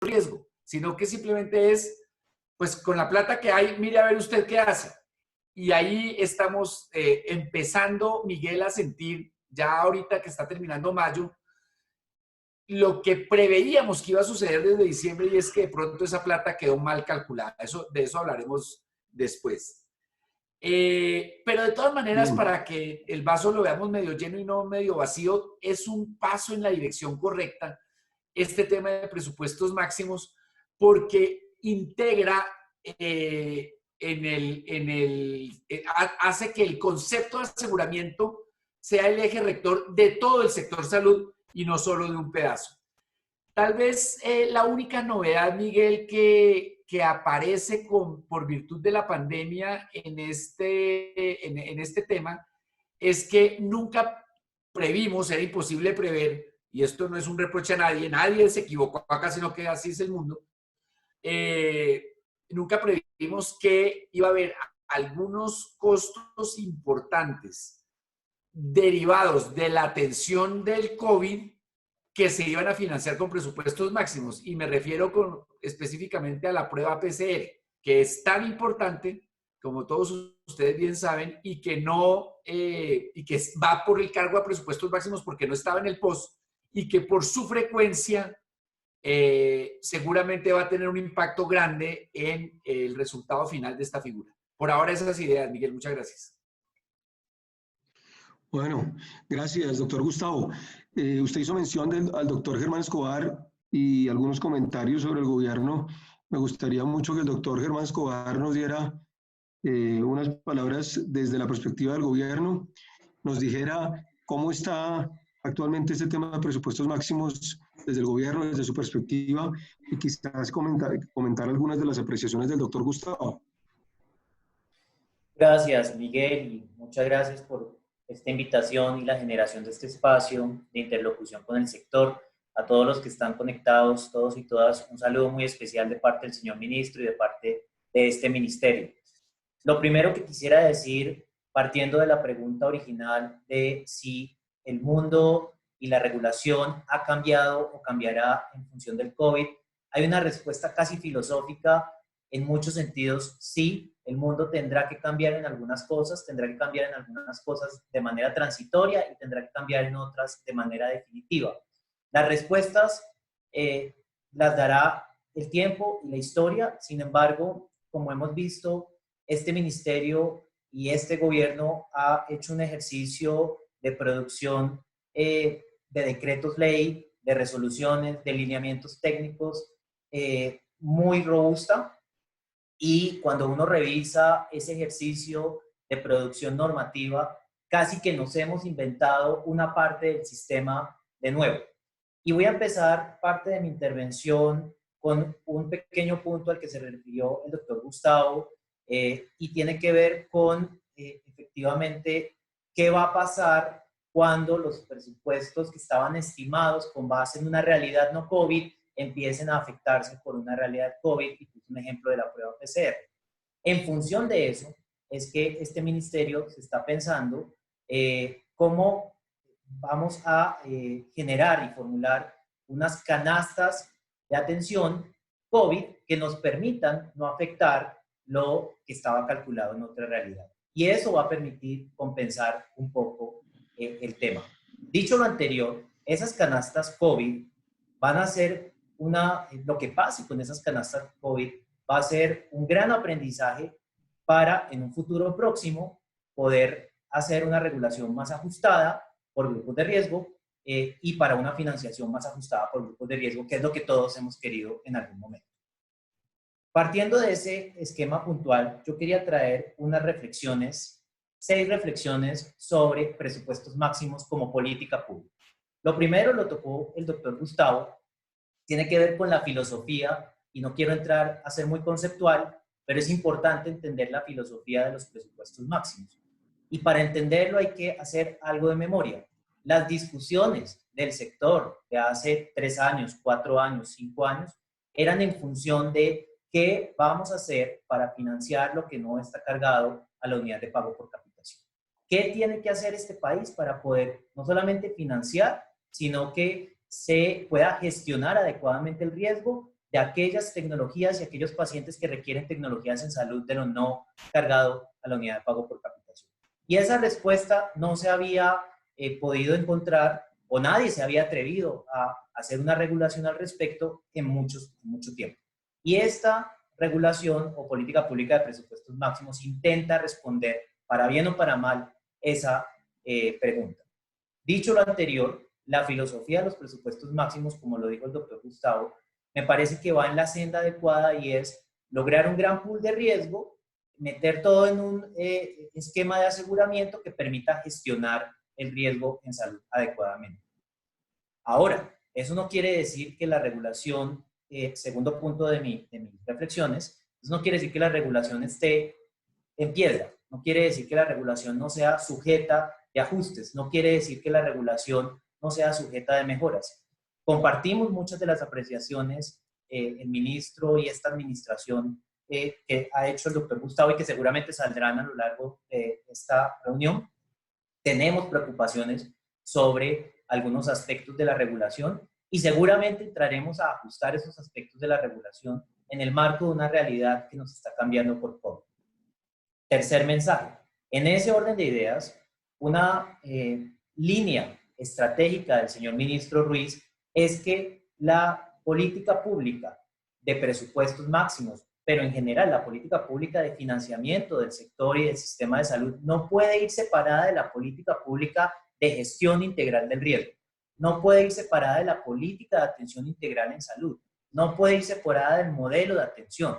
riesgo, sino que simplemente es, pues con la plata que hay, mire a ver usted qué hace. Y ahí estamos empezando, Miguel, a sentir, ya ahorita que está terminando mayo, lo que preveíamos que iba a suceder desde diciembre, y es que de pronto esa plata quedó mal calculada. De eso hablaremos después. Pero de todas maneras, Bien. para que el vaso lo veamos medio lleno y no medio vacío, es un paso en la dirección correcta este tema de presupuestos máximos, porque integra hace que el concepto de aseguramiento sea el eje rector de todo el sector salud y no solo de un pedazo. Tal vez la única novedad, Miguel, que aparece por virtud de la pandemia en este tema, es que nunca previmos, era imposible prever, y esto no es un reproche a nadie, nadie se equivocó acá, sino que así es el mundo, nunca previmos que iba a haber algunos costos importantes derivados de la atención del COVID que se iban a financiar con presupuestos máximos. Y me refiero específicamente a la prueba PCR, que es tan importante, como todos ustedes bien saben, y que va por el cargo a presupuestos máximos porque no estaba en el POS, y que por su frecuencia seguramente va a tener un impacto grande en el resultado final de esta figura. Por ahora esas ideas, Miguel, muchas gracias. Bueno, gracias, doctor Gustavo. Usted hizo mención al doctor Germán Escobar y algunos comentarios sobre el gobierno. Me gustaría mucho que el doctor Germán Escobar nos diera unas palabras desde la perspectiva del gobierno, nos dijera cómo está actualmente este tema de presupuestos máximos desde el gobierno, desde su perspectiva, y quizás comentar algunas de las apreciaciones del doctor Gustavo. Gracias, Miguel, y muchas gracias por esta invitación y la generación de este espacio de interlocución con el sector. A todos los que están conectados, todos y todas, un saludo muy especial de parte del señor ministro y de parte de este ministerio. Lo primero que quisiera decir, partiendo de la pregunta original de si el mundo y la regulación ha cambiado o cambiará en función del COVID, hay una respuesta casi filosófica en muchos sentidos. Sí, el mundo tendrá que cambiar en algunas cosas, tendrá que cambiar en algunas cosas de manera transitoria y tendrá que cambiar en otras de manera definitiva. Las respuestas las dará el tiempo y la historia. Sin embargo, como hemos visto, este ministerio y este gobierno ha hecho un ejercicio de producción de decretos ley, de resoluciones, de lineamientos técnicos muy robusta. Y cuando uno revisa ese ejercicio de producción normativa, casi que nos hemos inventado una parte del sistema de nuevo. Y voy a empezar parte de mi intervención con un pequeño punto al que se refirió el doctor Gustavo, y tiene que ver con efectivamente qué va a pasar cuando los presupuestos que estaban estimados con base en una realidad no COVID empiecen a afectarse por una realidad COVID, y puse un ejemplo de la prueba PCR. En función de eso, es que este ministerio se está pensando cómo vamos a generar y formular unas canastas de atención COVID que nos permitan no afectar lo que estaba calculado en otra realidad. Y eso va a permitir compensar un poco el tema. Dicho lo anterior, esas canastas COVID van a ser lo que pase con esas canastas COVID va a ser un gran aprendizaje para en un futuro próximo poder hacer una regulación más ajustada por grupos de riesgo y para una financiación más ajustada por grupos de riesgo, que es lo que todos hemos querido en algún momento. Partiendo de ese esquema puntual, yo quería traer unas reflexiones, 6 reflexiones sobre presupuestos máximos como política pública. Lo primero lo tocó el doctor Gustavo, tiene que ver con la filosofía, y no quiero entrar a ser muy conceptual, pero es importante entender la filosofía de los presupuestos máximos. Y para entenderlo hay que hacer algo de memoria. Las discusiones del sector de hace 3 años, 4 años, 5 años, eran en función de qué vamos a hacer para financiar lo que no está cargado a la unidad de pago por capitación. ¿Qué tiene que hacer este país para poder no solamente financiar, sino que se pueda gestionar adecuadamente el riesgo de aquellas tecnologías y aquellos pacientes que requieren tecnologías en salud de lo no cargado a la unidad de pago por capitación. Y esa respuesta no se había podido encontrar, o nadie se había atrevido a hacer una regulación al respecto en mucho tiempo. Y esta regulación o política pública de presupuestos máximos intenta responder, para bien o para mal, esa pregunta. Dicho lo anterior, la filosofía de los presupuestos máximos, como lo dijo el doctor Gustavo, me parece que va en la senda adecuada y es lograr un gran pool de riesgo, meter todo en un esquema de aseguramiento que permita gestionar el riesgo en salud adecuadamente. Ahora, eso no quiere decir que la regulación, segundo punto de mis reflexiones, eso no quiere decir que la regulación esté en piedra, no quiere decir que la regulación no sea sujeta de ajustes, no quiere decir que la regulación no sea sujeta de mejoras. Compartimos muchas de las apreciaciones el ministro y esta administración que ha hecho el doctor Gustavo y que seguramente saldrán a lo largo de esta reunión. Tenemos preocupaciones sobre algunos aspectos de la regulación y seguramente entraremos a ajustar esos aspectos de la regulación en el marco de una realidad que nos está cambiando por COVID. Tercer mensaje. En ese orden de ideas, una línea estratégica del señor ministro Ruiz es que la política pública de presupuestos máximos, pero en general la política pública de financiamiento del sector y del sistema de salud no puede ir separada de la política pública de gestión integral del riesgo. No puede ir separada de la política de atención integral en salud. No puede ir separada del modelo de atención.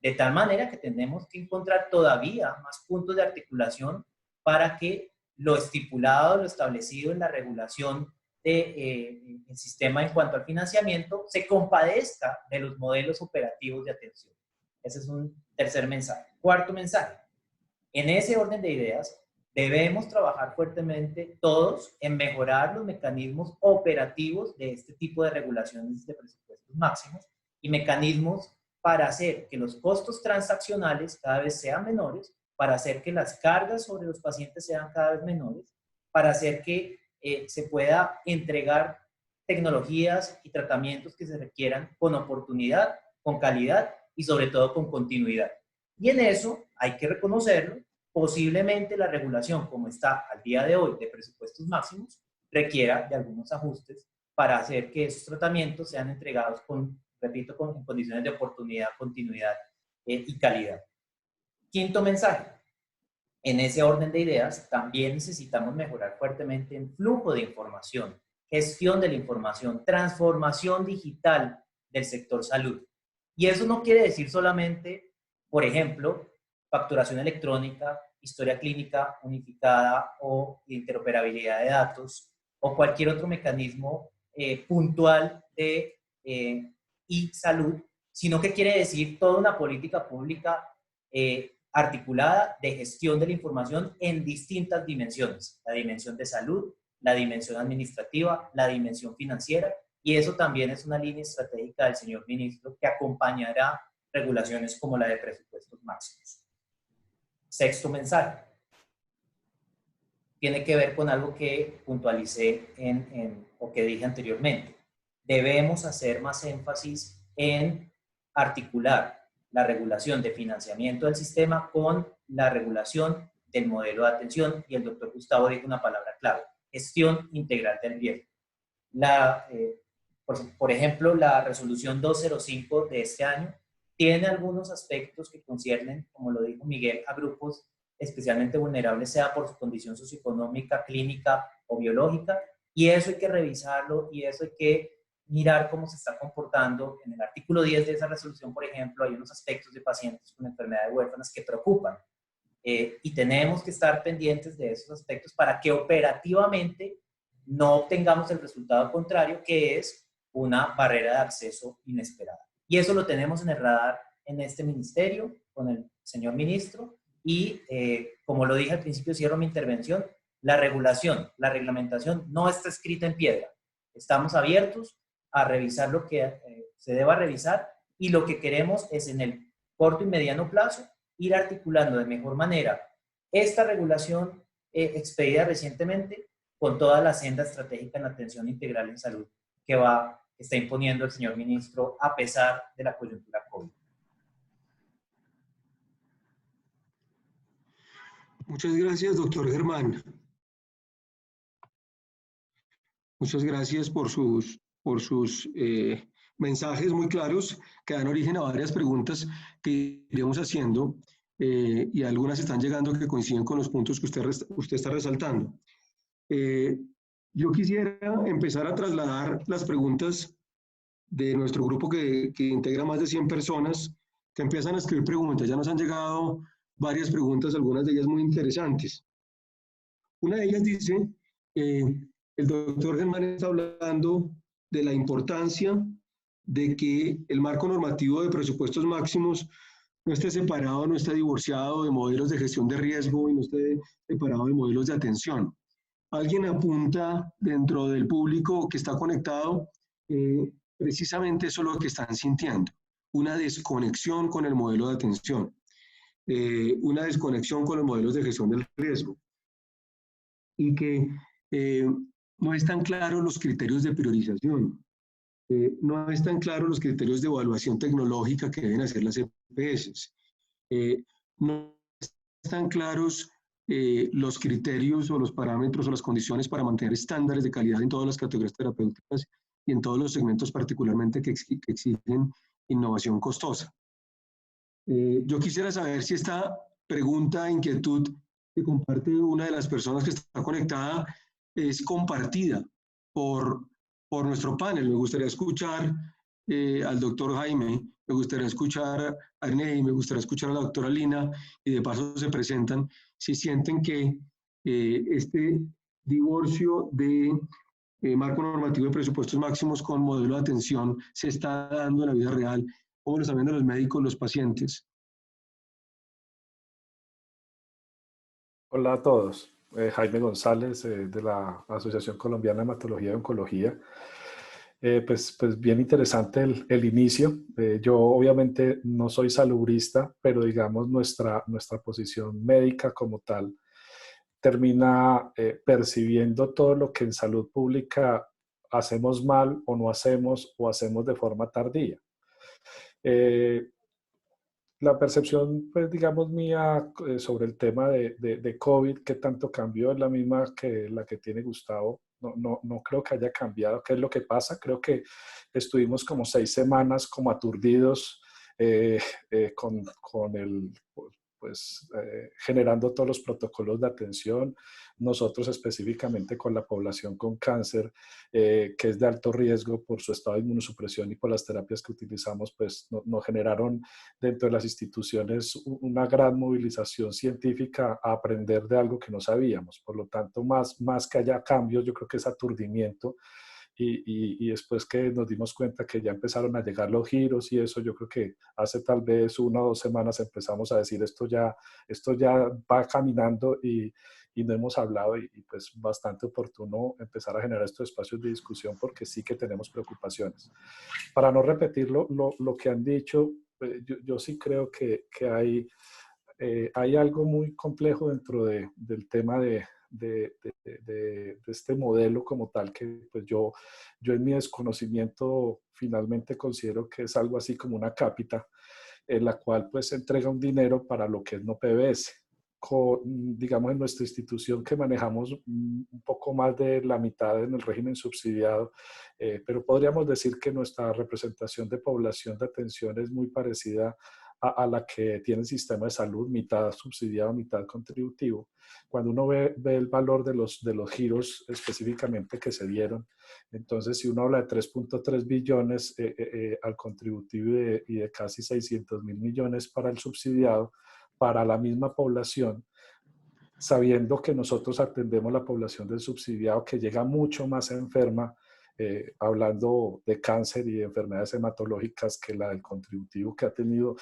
De tal manera que tenemos que encontrar todavía más puntos de articulación para que lo estipulado, lo establecido en la regulación del sistema en cuanto al financiamiento se compadezca de los modelos operativos de atención. Ese es un tercer mensaje. Cuarto mensaje. En ese orden de ideas, debemos trabajar fuertemente todos en mejorar los mecanismos operativos de este tipo de regulaciones de presupuestos máximos y mecanismos para hacer que los costos transaccionales cada vez sean menores, para hacer que las cargas sobre los pacientes sean cada vez menores, para hacer que se pueda entregar tecnologías y tratamientos que se requieran con oportunidad, con calidad y sobre todo con continuidad. Y en eso hay que reconocerlo, posiblemente la regulación como está al día de hoy de presupuestos máximos requiera de algunos ajustes para hacer que esos tratamientos sean entregados con, repito, con condiciones de oportunidad, continuidad y calidad. Quinto mensaje. En ese orden de ideas, también necesitamos mejorar fuertemente en flujo de información, gestión de la información, transformación digital del sector salud. Y eso no quiere decir solamente, por ejemplo, facturación electrónica, historia clínica unificada o interoperabilidad de datos o cualquier otro mecanismo puntual de e-salud, sino que quiere decir toda una política pública articulada de gestión de la información en distintas dimensiones. La dimensión de salud, la dimensión administrativa, la dimensión financiera, y eso también es una línea estratégica del señor ministro que acompañará regulaciones como la de presupuestos máximos. Sexto mensaje. Tiene que ver con algo que puntualicé o que dije anteriormente. Debemos hacer más énfasis en articular la regulación de financiamiento del sistema con la regulación del modelo de atención, y el doctor Gustavo dijo una palabra clave: gestión integral del riesgo. Por ejemplo, la resolución 205 de este año tiene algunos aspectos que conciernen, como lo dijo Miguel, a grupos especialmente vulnerables, sea por su condición socioeconómica, clínica o biológica, y eso hay que revisarlo y eso hay que mirar cómo se está comportando. En el artículo 10 de esa resolución, por ejemplo, hay unos aspectos de pacientes con enfermedades huérfanas que preocupan y tenemos que estar pendientes de esos aspectos para que operativamente no obtengamos el resultado contrario, que es una barrera de acceso inesperada. Y eso lo tenemos en el radar en este ministerio, con el señor ministro, y como lo dije al principio, cierro mi intervención, la regulación, la reglamentación no está escrita en piedra. Estamos abiertos a revisar lo que se deba revisar, y lo que queremos es en el corto y mediano plazo ir articulando de mejor manera esta regulación expedida recientemente con toda la senda estratégica en atención integral en salud que va que está imponiendo el señor ministro a pesar de la coyuntura COVID. Muchas gracias, doctor Germán. Muchas gracias por sus mensajes muy claros que dan origen a varias preguntas que iremos haciendo y algunas están llegando que coinciden con los puntos que usted está resaltando. Yo quisiera empezar a trasladar las preguntas de nuestro grupo que integra más de 100 personas que empiezan a escribir preguntas. Ya nos han llegado varias preguntas, algunas de ellas muy interesantes. Una de ellas dice, el doctor Germán está hablando de la importancia de que el marco normativo de presupuestos máximos no esté separado, no esté divorciado de modelos de gestión de riesgo y no esté separado de modelos de atención. Alguien apunta dentro del público que está conectado, precisamente eso es lo que están sintiendo, una desconexión con el modelo de atención, una desconexión con los modelos de gestión del riesgo y que no están claros los criterios de priorización, no están claros los criterios de evaluación tecnológica que deben hacer las EPS, no están claros los criterios o los parámetros o las condiciones para mantener estándares de calidad en todas las categorías terapéuticas y en todos los segmentos particularmente que exigen innovación costosa. Yo quisiera saber si esta pregunta, inquietud que comparte una de las personas que está conectada es compartida por nuestro panel. Me gustaría escuchar al doctor Jaime, me gustaría escuchar a Arnei, me gustaría escuchar a la doctora Lina y de paso se presentan si sienten que este divorcio de marco normativo de presupuestos máximos con modelo de atención se está dando en la vida real, cómo lo están viendo los médicos, los pacientes. Hola a todos. Jaime González, de la Asociación Colombiana de Hematología y Oncología. Pues bien interesante el inicio. Yo obviamente no soy salubrista, pero digamos nuestra posición médica como tal termina percibiendo todo lo que en salud pública hacemos mal o no hacemos o hacemos de forma tardía. La percepción, pues digamos mía, sobre el tema de COVID, que tanto cambió, es la misma que la que tiene Gustavo. No creo que haya cambiado. ¿Qué es lo que pasa? Creo que estuvimos como 6 semanas como aturdidos con el, pues, generando todos los protocolos de atención. Nosotros específicamente con la población con cáncer, que es de alto riesgo por su estado de inmunosupresión y por las terapias que utilizamos, pues nos generaron dentro de las instituciones una gran movilización científica a aprender de algo que no sabíamos. Por lo tanto, más que haya cambios, yo creo que es aturdimiento. Y después que nos dimos cuenta que ya empezaron a llegar los giros y eso, yo creo que hace tal vez 1 o 2 semanas empezamos a decir esto ya va caminando y no hemos hablado y pues bastante oportuno empezar a generar estos espacios de discusión porque sí que tenemos preocupaciones. Para no repetir lo que han dicho, yo sí creo que hay algo muy complejo dentro del tema de este modelo como tal que pues yo en mi desconocimiento finalmente considero que es algo así como una cápita en la cual pues se entrega un dinero para lo que es no PBS. Digamos en nuestra institución que manejamos un poco más de la mitad en el régimen subsidiado, pero podríamos decir que nuestra representación de población de atención es muy parecida a la que tiene el sistema de salud, mitad subsidiado, mitad contributivo. Cuando uno ve el valor de los giros específicamente que se dieron, entonces si uno habla de 3.3 billones al contributivo y de casi 600.000 millones para el subsidiado, para la misma población, sabiendo que nosotros atendemos la población del subsidiado que llega mucho más enferma, hablando de cáncer y de enfermedades hematológicas que la del contributivo, que ha tenido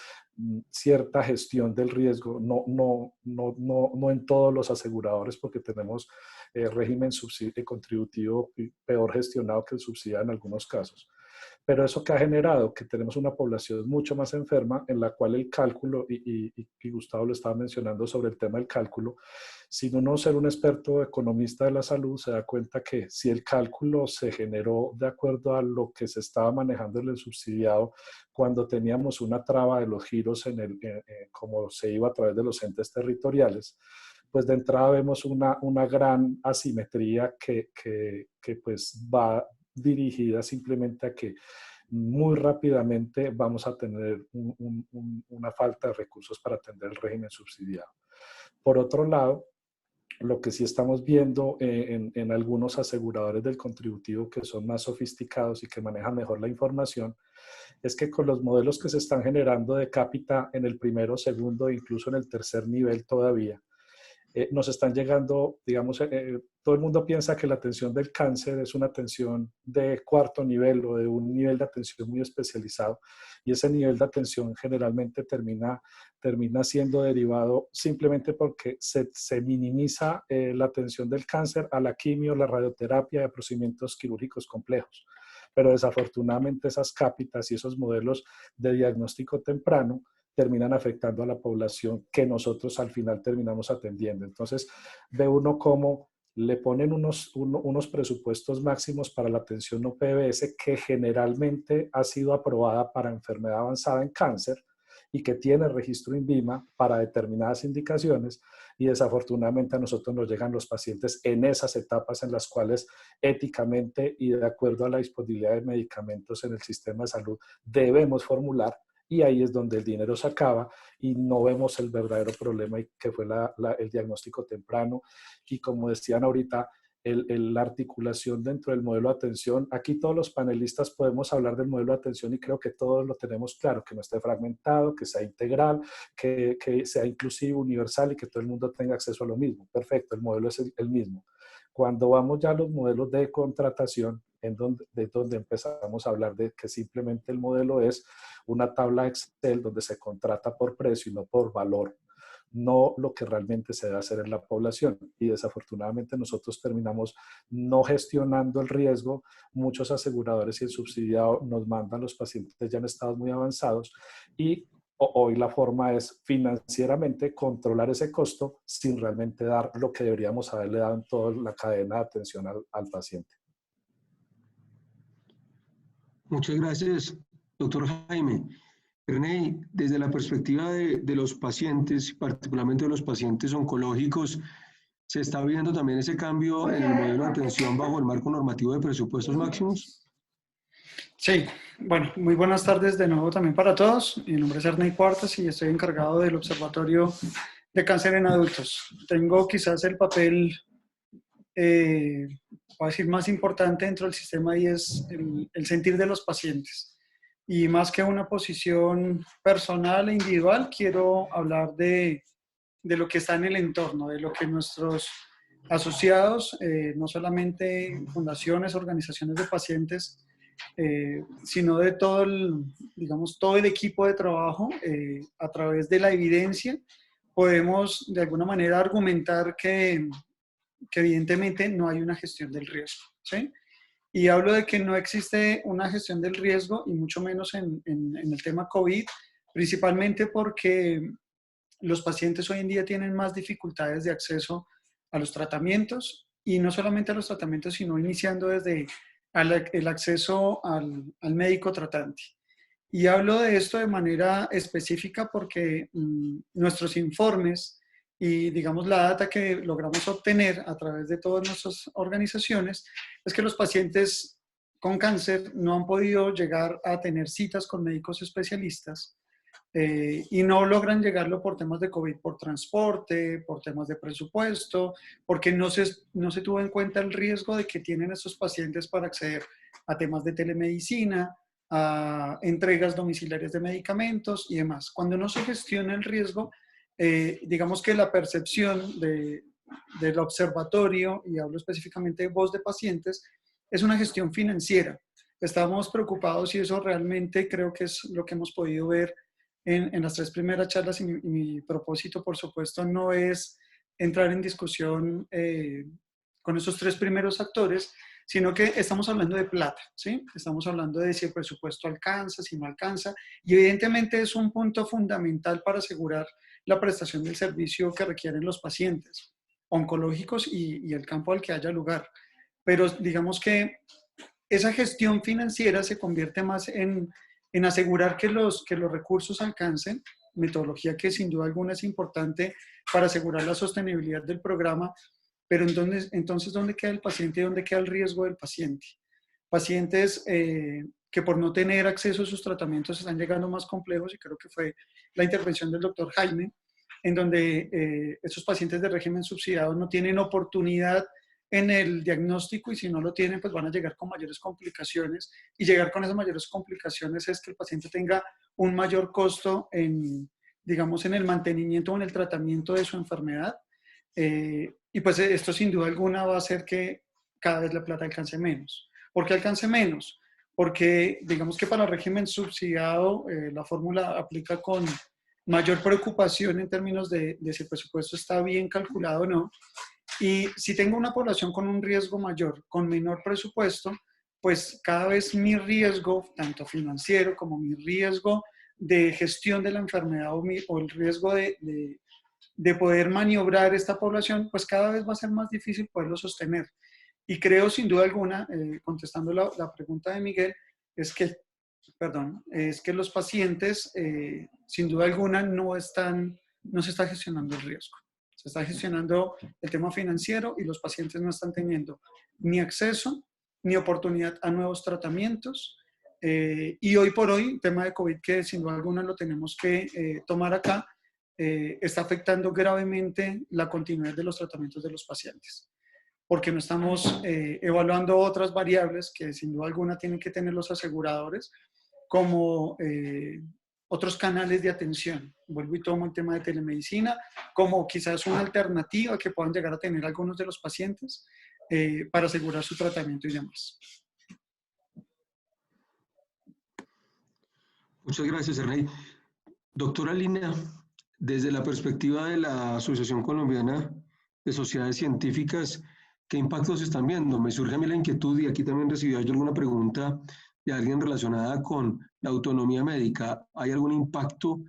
cierta gestión del riesgo, no en todos los aseguradores, porque tenemos régimen contributivo peor gestionado que el subsidiado en algunos casos. Pero eso que ha generado que tenemos una población mucho más enferma, en la cual el cálculo, y Gustavo lo estaba mencionando sobre el tema del cálculo, sin uno ser un experto economista de la salud, se da cuenta que si el cálculo se generó de acuerdo a lo que se estaba manejando en el subsidiado, cuando teníamos una traba de los giros como se iba a través de los entes territoriales, pues de entrada vemos una gran asimetría que pues va dirigida simplemente a que muy rápidamente vamos a tener una falta de recursos para atender el régimen subsidiado. Por otro lado, lo que sí estamos viendo en algunos aseguradores del contributivo que son más sofisticados y que manejan mejor la información, es que con los modelos que se están generando de cápita en el primero, segundo e incluso en el tercer nivel todavía, nos están llegando, digamos, todo el mundo piensa que la atención del cáncer es una atención de cuarto nivel o de un nivel de atención muy especializado, y ese nivel de atención generalmente termina siendo derivado simplemente porque se minimiza la atención del cáncer a la quimio, la radioterapia y a procedimientos quirúrgicos complejos. Pero desafortunadamente esas cápitas y esos modelos de diagnóstico temprano terminan afectando a la población que nosotros al final terminamos atendiendo. Entonces, ve uno cómo le ponen unos presupuestos máximos para la atención OPBS que generalmente ha sido aprobada para enfermedad avanzada en cáncer y que tiene registro INVIMA para determinadas indicaciones, y desafortunadamente a nosotros nos llegan los pacientes en esas etapas en las cuales éticamente y de acuerdo a la disponibilidad de medicamentos en el sistema de salud debemos formular, y ahí es donde el dinero se acaba y no vemos el verdadero problema que fue el diagnóstico temprano. Y como decían ahorita, la articulación dentro del modelo de atención. Aquí todos los panelistas podemos hablar del modelo de atención y creo que todos lo tenemos claro, que no esté fragmentado, que sea integral, que sea inclusivo, universal y que todo el mundo tenga acceso a lo mismo. Perfecto, el modelo es el mismo. Cuando vamos ya a los modelos de contratación, de donde empezamos a hablar de que simplemente el modelo es una tabla Excel donde se contrata por precio y no por valor, no lo que realmente se debe hacer en la población. Y desafortunadamente nosotros terminamos no gestionando el riesgo. Muchos aseguradores y el subsidiado nos mandan los pacientes ya en estados muy avanzados y hoy la forma es financieramente controlar ese costo sin realmente dar lo que deberíamos haberle dado en toda la cadena de atención al paciente. Muchas gracias, doctor Jaime. René, desde la perspectiva de los pacientes, particularmente de los pacientes oncológicos, ¿se está viendo también ese cambio en el modelo de atención bajo el marco normativo de presupuestos máximos? Sí, bueno, muy buenas tardes de nuevo también para todos. Mi nombre es Ernei Cuartas y estoy encargado del Observatorio de Cáncer en Adultos. Tengo quizás el papel, voy a decir, más importante dentro del sistema, y es el sentir de los pacientes. Y más que una posición personal e individual, quiero hablar de lo que está en el entorno, de lo que nuestros asociados, no solamente fundaciones, organizaciones de pacientes, sino de todo el equipo de trabajo, a través de la evidencia, podemos de alguna manera argumentar que evidentemente no hay una gestión del riesgo, ¿sí? Y hablo de que no existe una gestión del riesgo, y mucho menos en el tema COVID, principalmente porque los pacientes hoy en día tienen más dificultades de acceso a los tratamientos, y no solamente a los tratamientos, sino iniciando desde el acceso al médico tratante. Y hablo de esto de manera específica porque nuestros informes y, digamos, la data que logramos obtener a través de todas nuestras organizaciones es que los pacientes con cáncer no han podido llegar a tener citas con médicos especialistas, y no logran llegarlo por temas de COVID, por transporte, por temas de presupuesto, porque no se tuvo en cuenta el riesgo de que tienen estos pacientes para acceder a temas de telemedicina, a entregas domiciliarias de medicamentos y demás. Cuando no se gestiona el riesgo, digamos que la percepción del observatorio, y hablo específicamente de voz de pacientes, es una gestión financiera. Estamos preocupados, y eso realmente creo que es lo que hemos podido ver en las tres primeras charlas, y mi propósito, por supuesto, no es entrar en discusión con esos tres primeros actores, sino que estamos hablando de plata, ¿sí? Estamos hablando de si el presupuesto alcanza, si no alcanza, y evidentemente es un punto fundamental para asegurar la prestación del servicio que requieren los pacientes oncológicos y el campo al que haya lugar. Pero digamos que esa gestión financiera se convierte más en asegurar que los recursos alcancen, metodología que sin duda alguna es importante para asegurar la sostenibilidad del programa, pero entonces ¿dónde queda el paciente y dónde queda el riesgo del paciente? Pacientes que por no tener acceso a sus tratamientos están llegando más complejos, y creo que fue la intervención del doctor Jaime, en donde esos pacientes de régimen subsidiado no tienen oportunidad en el diagnóstico, y si no lo tienen, pues van a llegar con mayores complicaciones, y llegar con esas mayores complicaciones es que el paciente tenga un mayor costo en, digamos, en el mantenimiento o en el tratamiento de su enfermedad. Y pues esto sin duda alguna va a hacer que cada vez la plata alcance menos. ¿Por qué alcance menos? Porque digamos que para el régimen subsidiado la fórmula aplica con mayor preocupación en términos de si el presupuesto está bien calculado o no. Y si tengo una población con un riesgo mayor, con menor presupuesto, pues cada vez mi riesgo, tanto financiero como mi riesgo de gestión de la enfermedad o el riesgo de poder maniobrar esta población, pues cada vez va a ser más difícil poderlo sostener. Y creo sin duda alguna, contestando la pregunta de Miguel, es que los pacientes sin duda alguna no se está gestionando el riesgo. Se está gestionando el tema financiero, y los pacientes no están teniendo ni acceso ni oportunidad a nuevos tratamientos. Y hoy por hoy, el tema de COVID, que sin duda alguna lo tenemos que tomar acá, está afectando gravemente la continuidad de los tratamientos de los pacientes, porque no estamos evaluando otras variables que sin duda alguna tienen que tener los aseguradores, como otros canales de atención. Vuelvo y tomo el tema de telemedicina como quizás una alternativa que puedan llegar a tener algunos de los pacientes para asegurar su tratamiento y demás. Muchas gracias, Ernei. Doctora Lina, desde la perspectiva de la Asociación Colombiana de Sociedades Científicas, ¿qué impactos están viendo? Me surge a mí la inquietud, y aquí también recibí yo alguna pregunta de alguien relacionada con la autonomía médica. ¿Hay algún impacto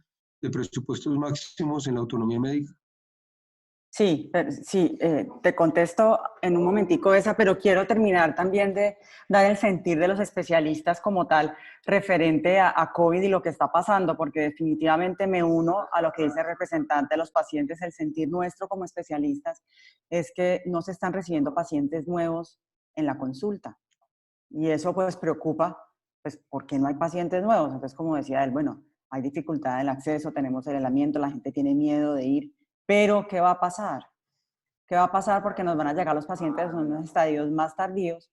de presupuestos máximos en la autonomía médica? Sí, te contesto en un momentico esa, pero quiero terminar también de dar el sentir de los especialistas como tal referente a COVID y lo que está pasando, porque definitivamente me uno a lo que dice el representante de los pacientes. El sentir nuestro como especialistas es que no se están recibiendo pacientes nuevos en la consulta, y eso pues preocupa, pues porque no hay pacientes nuevos. Entonces, como decía él, bueno, hay dificultad en el acceso, tenemos el aislamiento, la gente tiene miedo de ir. Pero, ¿qué va a pasar? ¿Qué va a pasar? Porque nos van a llegar los pacientes en unos estadios más tardíos,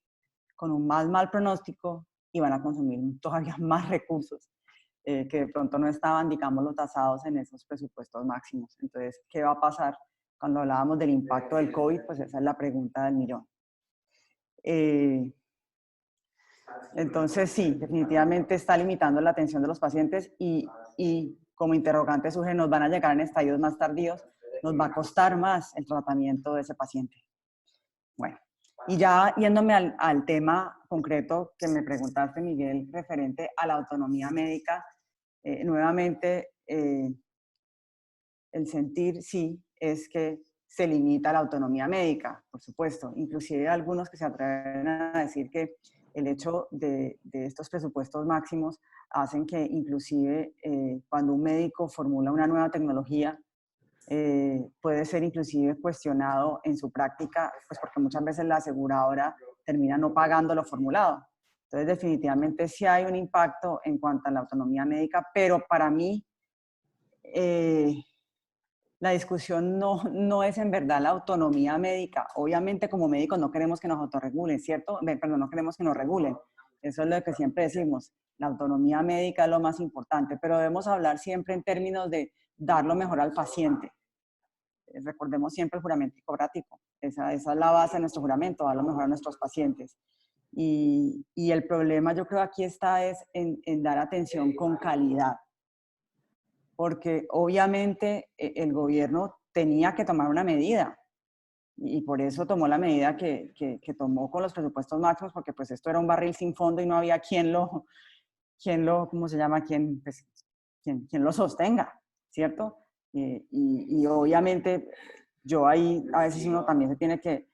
con un más mal pronóstico, y van a consumir todavía más recursos que de pronto no estaban, digámoslo, tasados en esos presupuestos máximos. Entonces, ¿qué va a pasar? Cuando hablábamos del impacto del COVID, pues esa es la pregunta del millón. Entonces, sí, definitivamente está limitando la atención de los pacientes, y como interrogante surge, nos van a llegar en estadios más tardíos, nos va a costar más el tratamiento de ese paciente. Bueno, y ya yéndome al tema concreto que me preguntaste, Miguel, referente a la autonomía médica, nuevamente, el sentir sí es que se limita la autonomía médica, por supuesto. Inclusive algunos que se atreven a decir que el hecho de estos presupuestos máximos hacen que inclusive cuando un médico formula una nueva tecnología, puede ser inclusive cuestionado en su práctica, pues porque muchas veces la aseguradora termina no pagando lo formulado. Entonces, definitivamente sí hay un impacto en cuanto a la autonomía médica, pero para mí la discusión no es en verdad la autonomía médica. Obviamente, como médicos no queremos que nos autorregulen, ¿cierto? Perdón, no queremos que nos regulen. Eso es lo que siempre decimos. La autonomía médica es lo más importante, pero debemos hablar siempre en términos de dar lo mejor al paciente. Recordemos siempre el juramento hipocrático. Esa es la base de nuestro juramento, dar lo mejor a nuestros pacientes. Y el problema, yo creo, aquí está es en dar atención con calidad. Porque obviamente el gobierno tenía que tomar una medida. Y por eso tomó la medida que tomó con los presupuestos máximos, porque pues esto era un barril sin fondo y no había quien lo ¿cómo se llama? Quien lo sostenga, ¿cierto? Y obviamente yo ahí a veces uno también se tiene que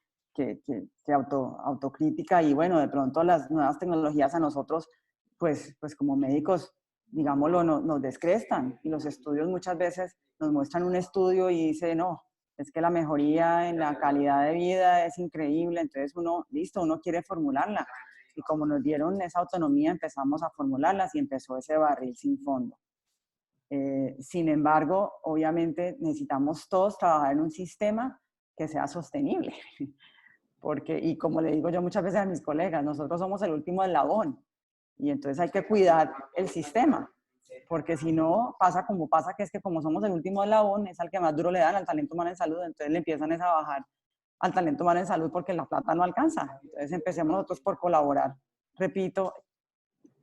autocrítica y bueno, de pronto las nuevas tecnologías a nosotros, pues como médicos, digámoslo, nos descrestan y los estudios muchas veces nos muestran un estudio y dice, no, es que la mejoría en la calidad de vida es increíble, entonces uno, listo, uno quiere formularla. Y como nos dieron esa autonomía, empezamos a formularlas y empezó ese barril sin fondo. Sin embargo, obviamente necesitamos todos trabajar en un sistema que sea sostenible. Porque, y como le digo yo muchas veces a mis colegas, nosotros somos el último eslabón. Y entonces hay que cuidar el sistema. Porque si no, pasa como pasa, que es que como somos el último eslabón, es al que más duro le dan al talento humano en salud, entonces le empiezan a bajar al talento humano en salud porque la plata no alcanza. Entonces empecemos nosotros por colaborar. Repito,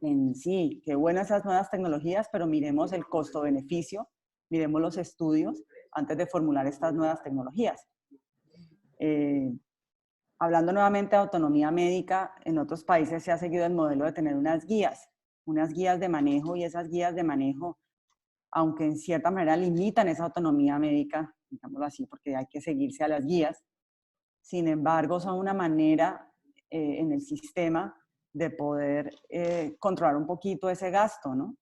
en sí, qué buenas esas nuevas tecnologías, pero miremos el costo-beneficio, miremos los estudios antes de formular estas nuevas tecnologías. Hablando nuevamente de autonomía médica, en otros países se ha seguido el modelo de tener unas guías de manejo, y esas guías de manejo, aunque en cierta manera limitan esa autonomía médica, digámoslo así, porque hay que seguirse a las guías, sin embargo, son una manera en el sistema de poder controlar un poquito ese gasto, ¿no?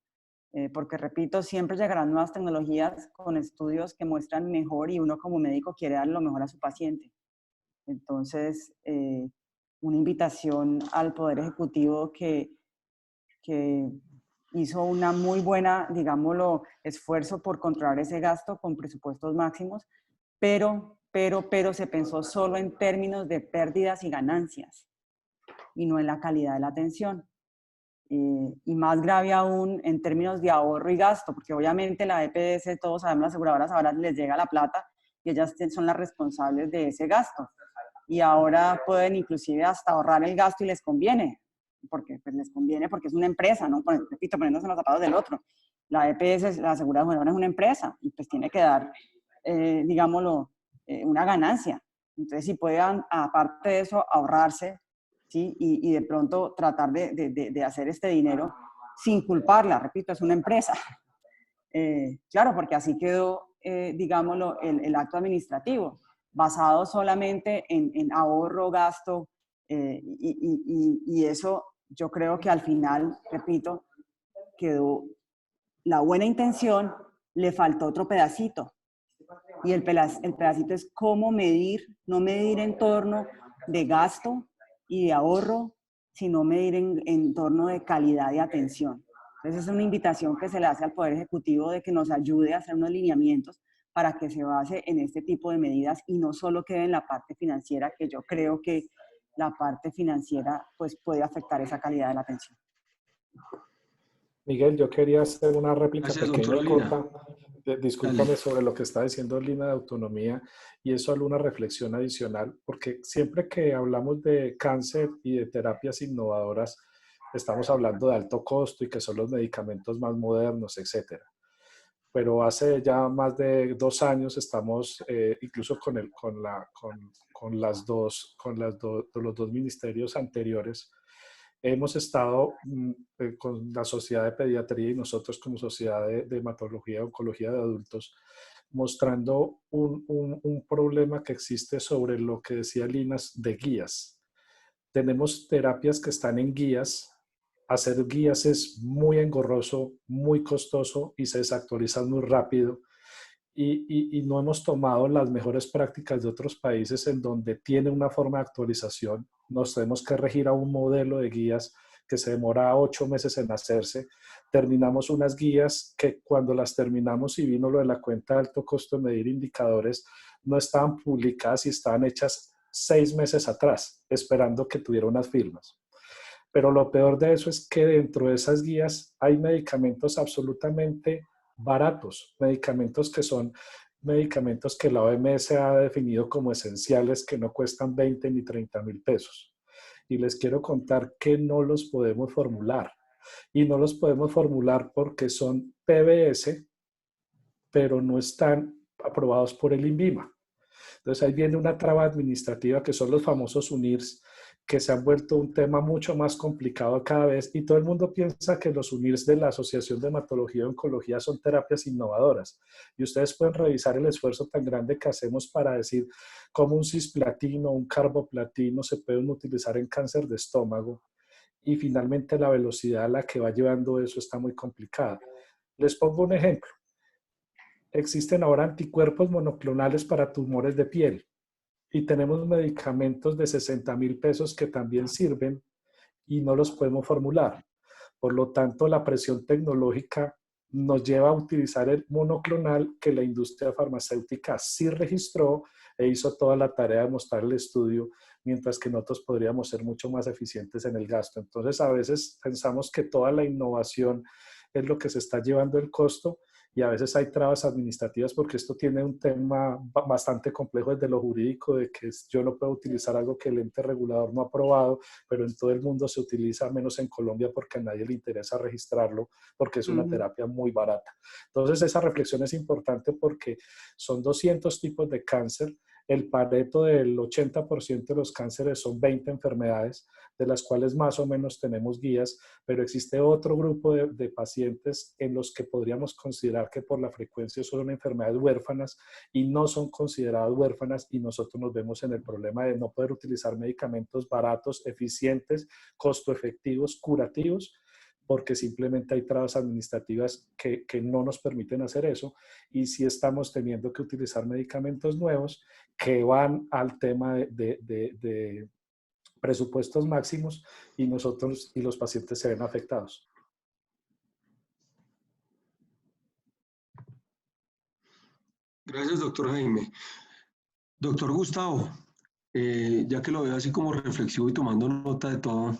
Porque, repito, siempre llegarán nuevas tecnologías con estudios que muestran mejor y uno como médico quiere dar lo mejor a su paciente. Entonces, una invitación al Poder Ejecutivo que hizo una muy buena, digámoslo, esfuerzo por controlar ese gasto con presupuestos máximos, pero se pensó solo en términos de pérdidas y ganancias y no en la calidad de la atención. Y más grave aún en términos de ahorro y gasto, porque obviamente la EPS, todos sabemos, las aseguradoras ahora les llega la plata y ellas son las responsables de ese gasto. Y ahora pueden inclusive hasta ahorrar el gasto y les conviene, porque pues les conviene porque es una empresa, ¿no? Repito, poniéndose en los zapatos del otro. La EPS, la aseguradora, es una empresa y pues tiene que dar, digámoslo, una ganancia. Entonces, si puedan, aparte de eso, ahorrarse, ¿sí? Y de pronto tratar de hacer este dinero sin culparla, repito, es una empresa. Claro, porque así quedó, digámoslo, el acto administrativo, basado solamente en ahorro, gasto, y eso yo creo que al final, repito, quedó la buena intención, le faltó otro pedacito. Y el pedacito es cómo medir, no medir en torno de gasto y de ahorro, sino medir en torno de calidad de atención. Entonces es una invitación que se le hace al Poder Ejecutivo de que nos ayude a hacer unos lineamientos para que se base en este tipo de medidas y no solo quede en la parte financiera, que yo creo que la parte financiera pues puede afectar esa calidad de la atención. Miguel, yo quería hacer una réplica pequeña y corta. Discúlpame Dale. sobre lo que está diciendo Lina de autonomía y es solo una reflexión adicional, porque siempre que hablamos de cáncer y de terapias innovadoras, estamos hablando de alto costo y que son los medicamentos más modernos, etcétera. Pero hace ya más de 2 años estamos, incluso con los dos ministerios anteriores, hemos estado con la Sociedad de Pediatría y nosotros como Sociedad de Hematología y Oncología de Adultos, mostrando un problema que existe sobre lo que decía Linas de guías. Tenemos terapias que están en guías. Hacer guías es muy engorroso, muy costoso y se desactualizan muy rápido. Y no hemos tomado las mejores prácticas de otros países en donde tiene una forma de actualización. Nos tenemos que regir a un modelo de guías que se demora 8 meses en hacerse. Terminamos unas guías que cuando las terminamos y vino lo de la cuenta de alto costo de medir indicadores, no estaban publicadas y estaban hechas 6 meses atrás, esperando que tuviera unas firmas. Pero lo peor de eso es que dentro de esas guías hay medicamentos absolutamente baratos, medicamentos que son medicamentos que la OMS ha definido como esenciales, que no cuestan 20 ni 30 mil pesos. Y les quiero contar que no los podemos formular. Y no los podemos formular porque son PBS, pero no están aprobados por el INVIMA. Entonces ahí viene una traba administrativa que son los famosos UNIRS, que se han vuelto un tema mucho más complicado cada vez y todo el mundo piensa que los UNIRS de la Asociación de Hematología y Oncología son terapias innovadoras. Y ustedes pueden revisar el esfuerzo tan grande que hacemos para decir cómo un cisplatino, un carboplatino se pueden utilizar en cáncer de estómago y finalmente la velocidad a la que va llevando eso está muy complicada. Les pongo un ejemplo. Existen ahora anticuerpos monoclonales para tumores de piel y tenemos medicamentos de 60.000 pesos que también sirven y no los podemos formular. Por lo tanto, la presión tecnológica nos lleva a utilizar el monoclonal que la industria farmacéutica sí registró e hizo toda la tarea de mostrar el estudio, mientras que nosotros podríamos ser mucho más eficientes en el gasto. Entonces, a veces pensamos que toda la innovación es lo que se está llevando el costo y a veces hay trabas administrativas porque esto tiene un tema bastante complejo desde lo jurídico, de que yo no puedo utilizar algo que el ente regulador no ha aprobado, pero en todo el mundo se utiliza, menos en Colombia, porque a nadie le interesa registrarlo, porque es una terapia muy barata. Entonces esa reflexión es importante porque son 200 tipos de cáncer. El pareto del 80% de los cánceres son 20 enfermedades, de las cuales más o menos tenemos guías, pero existe otro grupo de pacientes en los que podríamos considerar que por la frecuencia son enfermedades huérfanas y no son consideradas huérfanas, y nosotros nos vemos en el problema de no poder utilizar medicamentos baratos, eficientes, costo efectivos, curativos, porque simplemente hay trabas administrativas que no nos permiten hacer eso, y sí estamos teniendo que utilizar medicamentos nuevos que van al tema de presupuestos máximos, y nosotros y los pacientes se ven afectados. Gracias, doctor Jaime. Doctor Gustavo, ya que lo veo así como reflexivo y tomando nota de todo,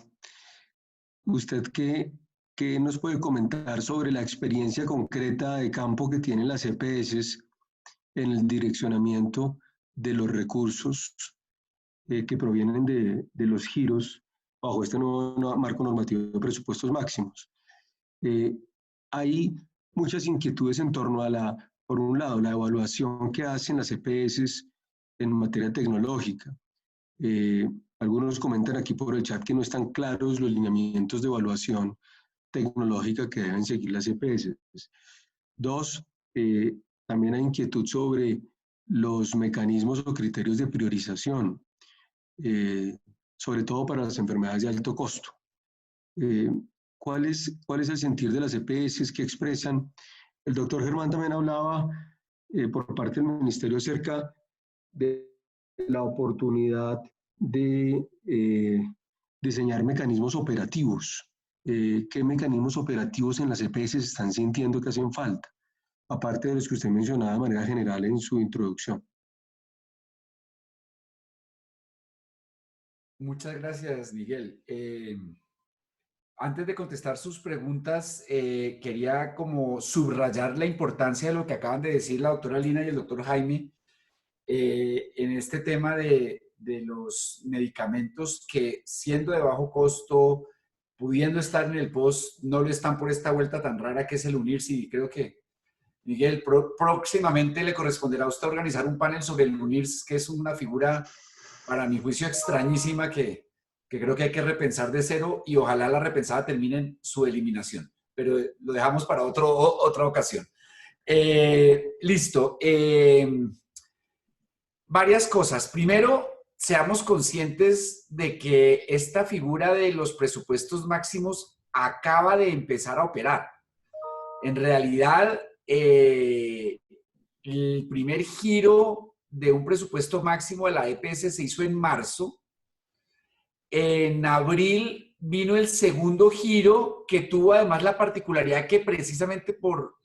¿usted qué nos puede comentar sobre la experiencia concreta de campo que tienen las EPS en el direccionamiento de los recursos que provienen de los giros bajo este nuevo marco normativo de presupuestos máximos? Hay muchas inquietudes en torno a por un lado, la evaluación que hacen las EPS en materia tecnológica. Algunos comentan aquí por el chat que no están claros los lineamientos de evaluación tecnológica que deben seguir las EPS. Dos, también hay inquietud sobre los mecanismos o criterios de priorización, sobre todo para las enfermedades de alto costo. ¿Cuál es el sentir de las EPS que expresan? El doctor Germán también hablaba por parte del Ministerio acerca de la oportunidad de diseñar mecanismos operativos. ¿Qué mecanismos operativos en las EPS están sintiendo que hacen falta? Aparte de los que usted mencionaba de manera general en su introducción. Muchas gracias, Miguel. Antes de contestar sus preguntas, quería como subrayar la importancia de lo que acaban de decir la doctora Lina y el doctor Jaime en este tema de los medicamentos que, siendo de bajo costo, pudiendo estar en el POS, no lo están por esta vuelta tan rara que es el UNIRS. Y creo que, Miguel, próximamente le corresponderá a usted organizar un panel sobre el UNIRS, que es una figura, para mi juicio, extrañísima que creo que hay que repensar de cero, y ojalá la repensada termine en su eliminación. Pero lo dejamos para otra ocasión. Listo. Varias cosas. Primero, seamos conscientes de que esta figura de los presupuestos máximos acaba de empezar a operar. En realidad, el primer giro de un presupuesto máximo de la EPS se hizo en marzo. En abril vino el segundo giro, que tuvo además la particularidad que, precisamente por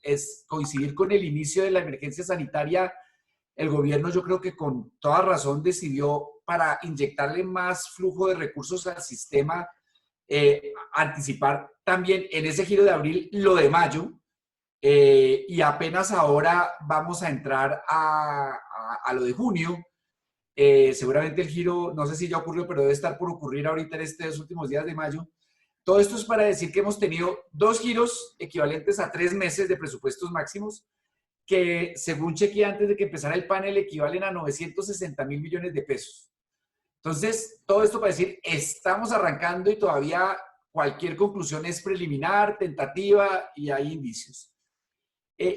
coincidir con el inicio de la emergencia sanitaria, el gobierno, yo creo que con toda razón, decidió, para inyectarle más flujo de recursos al sistema, anticipar también en ese giro de abril lo de mayo, y apenas ahora vamos a entrar a lo de junio. Seguramente el giro, no sé si ya ocurrió, pero debe estar por ocurrir ahorita en estos últimos días de mayo. Todo esto es para decir que hemos tenido 2 giros equivalentes a 3 meses de presupuestos máximos, que según chequeé antes de que empezara el panel equivalen a 960.000 millones de pesos. Entonces, todo esto para decir, estamos arrancando y todavía cualquier conclusión es preliminar, tentativa y hay indicios.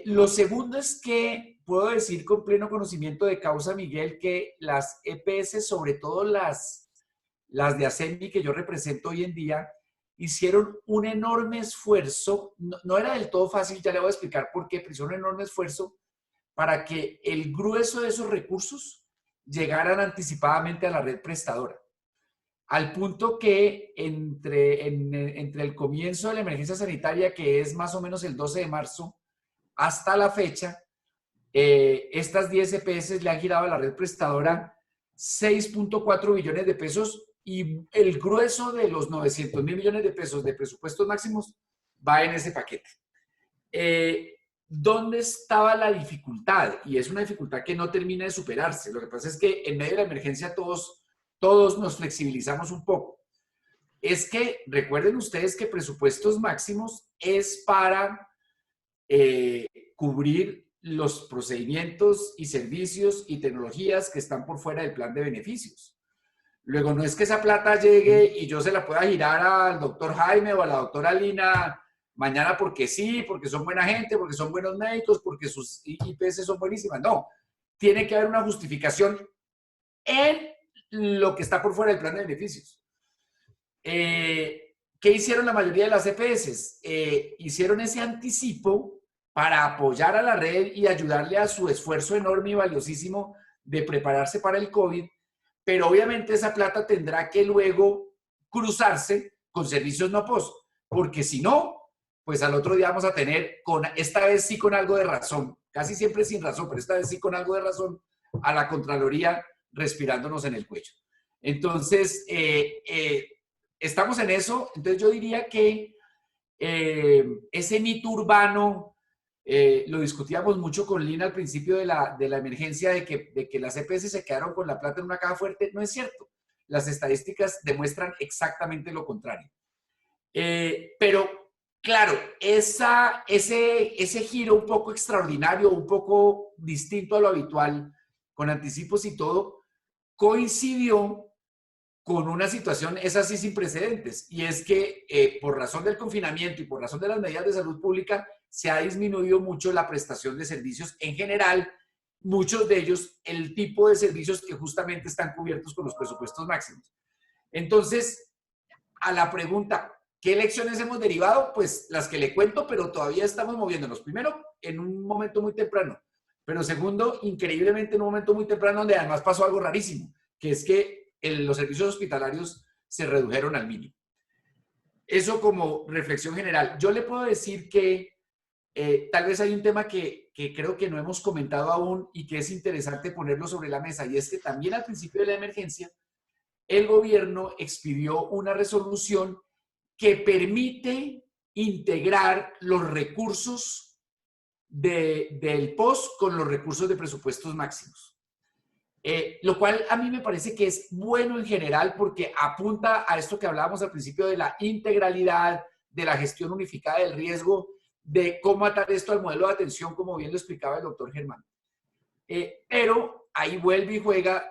Lo segundo es que puedo decir con pleno conocimiento de causa, Miguel, que las EPS, sobre todo las de ASEMI que yo represento hoy en día, hicieron un enorme esfuerzo, no era del todo fácil, ya le voy a explicar por qué, pero hicieron un enorme esfuerzo para que el grueso de esos recursos llegaran anticipadamente a la red prestadora. Al punto que entre el comienzo de la emergencia sanitaria, que es más o menos el 12 de marzo, hasta la fecha, estas 10 EPS le han girado a la red prestadora 6.4 billones de pesos y el grueso de los 900.000 millones de pesos de presupuestos máximos va en ese paquete. ¿Dónde estaba la dificultad? Y es una dificultad que no termina de superarse. Lo que pasa es que en medio de la emergencia todos nos flexibilizamos un poco. Es que recuerden ustedes que presupuestos máximos es para cubrir los procedimientos y servicios y tecnologías que están por fuera del plan de beneficios. Luego, no es que esa plata llegue y yo se la pueda girar al doctor Jaime o a la doctora Lina mañana porque sí, porque son buena gente, porque son buenos médicos, porque sus IPS son buenísimas. No, tiene que haber una justificación en lo que está por fuera del plan de beneficios. ¿Qué hicieron la mayoría de las EPS? Hicieron ese anticipo para apoyar a la red y ayudarle a su esfuerzo enorme y valiosísimo de prepararse para el COVID, pero obviamente esa plata tendrá que luego cruzarse con servicios no post, porque si no, pues al otro día vamos a tener, esta vez sí con algo de razón, casi siempre sin razón, pero esta vez sí con algo de razón, a la Contraloría respirándonos en el cuello. Entonces, estamos en eso. Entonces yo diría que ese mito urbano, lo discutíamos mucho con Lina al principio de la emergencia de que las EPS se quedaron con la plata en una caja fuerte. No es cierto. Las estadísticas demuestran exactamente lo contrario. Pero, claro, ese giro un poco extraordinario, un poco distinto a lo habitual, con anticipos y todo, coincidió con una situación, es así sin precedentes, y es que por razón del confinamiento y por razón de las medidas de salud pública se ha disminuido mucho la prestación de servicios en general, muchos de ellos el tipo de servicios que justamente están cubiertos con los presupuestos máximos. Entonces, a la pregunta, ¿qué lecciones hemos derivado? Pues las que le cuento, pero todavía estamos moviéndonos. Primero, en un momento muy temprano, pero segundo, increíblemente en un momento muy temprano donde además pasó algo rarísimo, que es que los servicios hospitalarios se redujeron al mínimo. Eso como reflexión general. Yo le puedo decir que tal vez hay un tema que creo que no hemos comentado aún y que es interesante ponerlo sobre la mesa, y es que también al principio de la emergencia el gobierno expidió una resolución que permite integrar los recursos del POS con los recursos de presupuestos máximos. Lo cual a mí me parece que es bueno en general porque apunta a esto que hablábamos al principio de la integralidad, de la gestión unificada del riesgo, de cómo atar esto al modelo de atención, como bien lo explicaba el doctor Germán. Pero ahí vuelve y juega,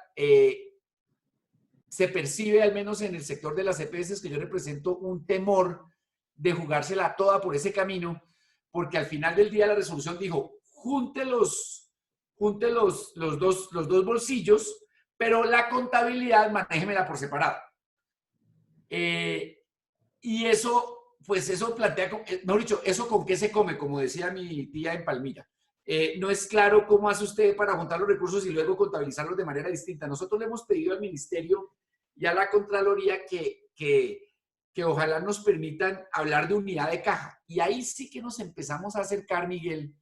se percibe al menos en el sector de las EPS que yo represento un temor de jugársela toda por ese camino, porque al final del día la resolución dijo, junte los dos bolsillos, pero la contabilidad manéjemela por separado. Y eso, pues eso plantea, mejor dicho, eso con qué se come, como decía mi tía en Palmira. No es claro cómo hace usted para juntar los recursos y luego contabilizarlos de manera distinta. Nosotros le hemos pedido al Ministerio y a la Contraloría que ojalá nos permitan hablar de unidad de caja. Y ahí sí que nos empezamos a acercar, Miguel,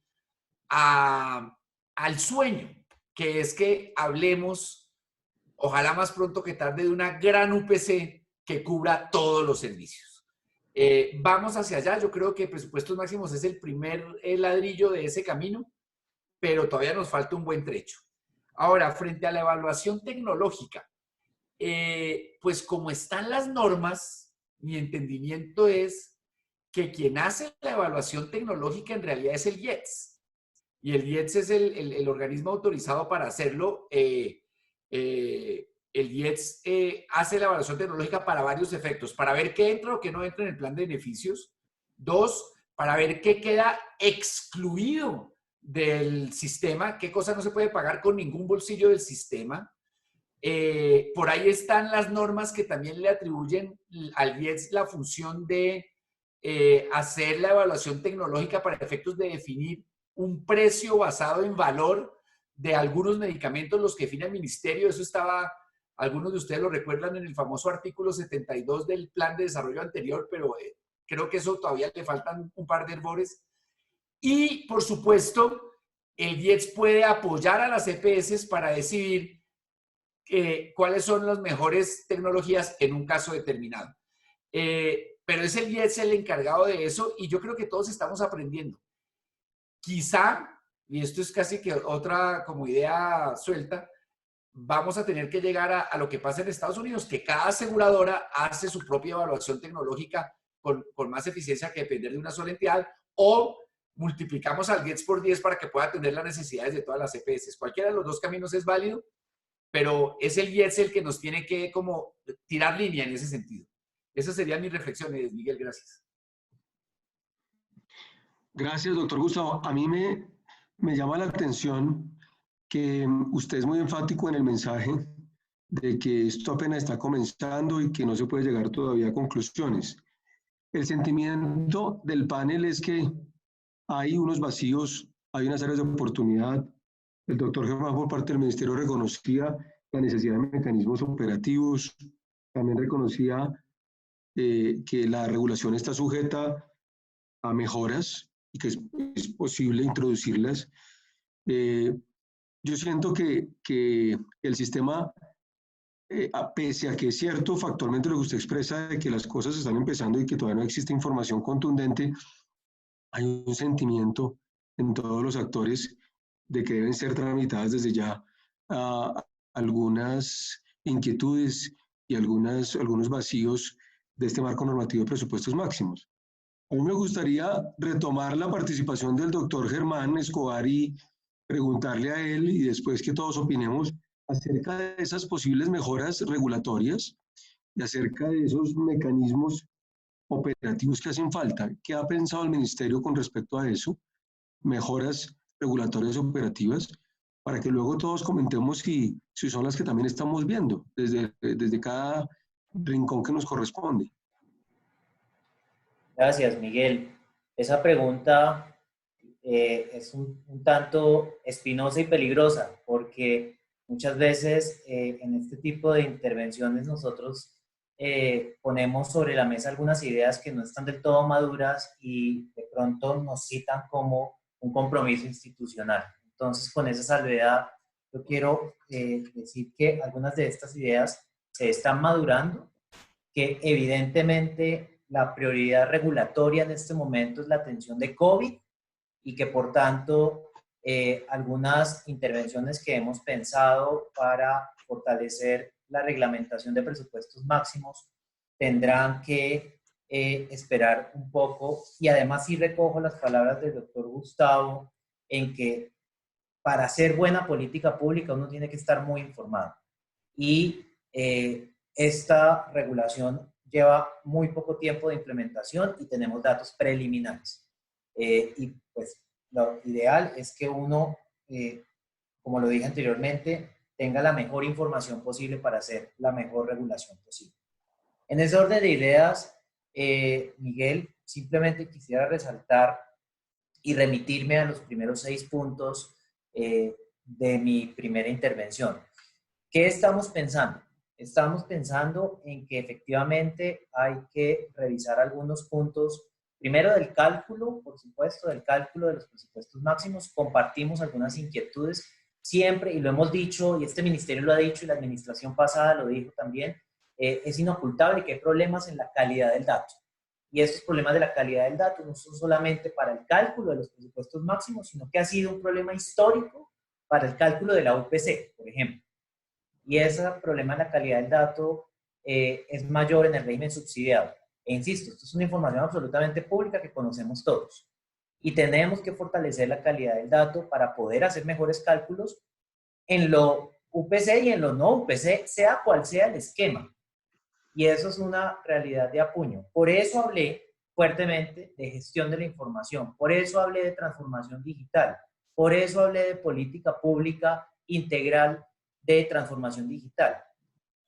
al sueño, que es que hablemos, ojalá más pronto que tarde, de una gran UPC que cubra todos los servicios. Vamos hacia allá. Yo creo que presupuestos máximos es el primer ladrillo de ese camino, pero todavía nos falta un buen trecho. Ahora, frente a la evaluación tecnológica, pues como están las normas, mi entendimiento es que quien hace la evaluación tecnológica en realidad es el IETS. y el IETS es el organismo autorizado para hacerlo. El IETS hace la evaluación tecnológica para varios efectos, para ver qué entra o qué no entra en el plan de beneficios. 2, para ver qué queda excluido del sistema, qué cosa no se puede pagar con ningún bolsillo del sistema. Por ahí están las normas que también le atribuyen al IETS la función de hacer la evaluación tecnológica para efectos de definir un precio basado en valor de algunos medicamentos, los que define el ministerio. Eso estaba, algunos de ustedes lo recuerdan, en el famoso artículo 72 del plan de desarrollo anterior, pero creo que eso todavía le faltan un par de errores. Y, por supuesto, el IETS puede apoyar a las EPS para decidir cuáles son las mejores tecnologías en un caso determinado. Pero es el IETS el encargado de eso, y yo creo que todos estamos aprendiendo. Quizá, y esto es casi que otra como idea suelta, vamos a tener que llegar a lo que pasa en Estados Unidos, que cada aseguradora hace su propia evaluación tecnológica con más eficiencia que depender de una sola entidad, o multiplicamos al IETS por 10 para que pueda atender las necesidades de todas las EPS. Cualquiera de los dos caminos es válido, pero es el IETS el que nos tiene que como tirar línea en ese sentido. Esas serían mis reflexiones, Miguel, gracias. Gracias, doctor Gustavo. A mí me llama la atención que usted es muy enfático en el mensaje de que esto apenas está comenzando y que no se puede llegar todavía a conclusiones. El sentimiento del panel es que hay unos vacíos, hay unas áreas de oportunidad. El doctor Germán, por parte del Ministerio, reconocía la necesidad de mecanismos operativos, también reconocía que la regulación está sujeta a mejoras y que es posible introducirlas. Yo siento que el sistema, pese a que es cierto factualmente lo que usted expresa de que las cosas están empezando y que todavía no existe información contundente, hay un sentimiento en todos los actores de que deben ser tramitadas desde ya algunas inquietudes y algunos vacíos de este marco normativo de presupuestos máximos. A mí me gustaría retomar la participación del doctor Germán Escobar y preguntarle a él, y después que todos opinemos acerca de esas posibles mejoras regulatorias y acerca de esos mecanismos operativos que hacen falta. ¿Qué ha pensado el Ministerio con respecto a eso? Mejoras regulatorias operativas, para que luego todos comentemos si son las que también estamos viendo desde cada rincón que nos corresponde. Gracias, Miguel. Esa pregunta es un tanto espinosa y peligrosa, porque muchas veces en este tipo de intervenciones nosotros ponemos sobre la mesa algunas ideas que no están del todo maduras y de pronto nos citan como un compromiso institucional. Entonces, con esa salvedad, yo quiero decir que algunas de estas ideas se están madurando, que evidentemente la prioridad regulatoria en este momento es la atención de COVID y que por tanto algunas intervenciones que hemos pensado para fortalecer la reglamentación de presupuestos máximos tendrán que esperar un poco. Y además sí recojo las palabras del doctor Gustavo en que para hacer buena política pública uno tiene que estar muy informado. Y esta regulación lleva muy poco tiempo de implementación y tenemos datos preliminares. Y pues lo ideal es que uno, como lo dije anteriormente, tenga la mejor información posible para hacer la mejor regulación posible. En ese orden de ideas, Miguel, simplemente quisiera resaltar y remitirme a los primeros 6 puntos de mi primera intervención. ¿Qué estamos pensando? Estamos pensando en que efectivamente hay que revisar algunos puntos, primero del cálculo, por supuesto, del cálculo de los presupuestos máximos. Compartimos algunas inquietudes siempre, y lo hemos dicho, y este ministerio lo ha dicho, y la administración pasada lo dijo también, es inocultable que hay problemas en la calidad del dato. Y estos problemas de la calidad del dato no son solamente para el cálculo de los presupuestos máximos, sino que ha sido un problema histórico para el cálculo de la UPC, por ejemplo. Y ese problema de la calidad del dato es mayor en el régimen subsidiado. E insisto, esto es una información absolutamente pública que conocemos todos. y tenemos que fortalecer la calidad del dato para poder hacer mejores cálculos en lo UPC y en lo no UPC, sea cual sea el esquema. Y eso es una realidad de apuño. Por eso hablé fuertemente de gestión de la información, por eso hablé de transformación digital, por eso hablé de política pública integral de transformación digital.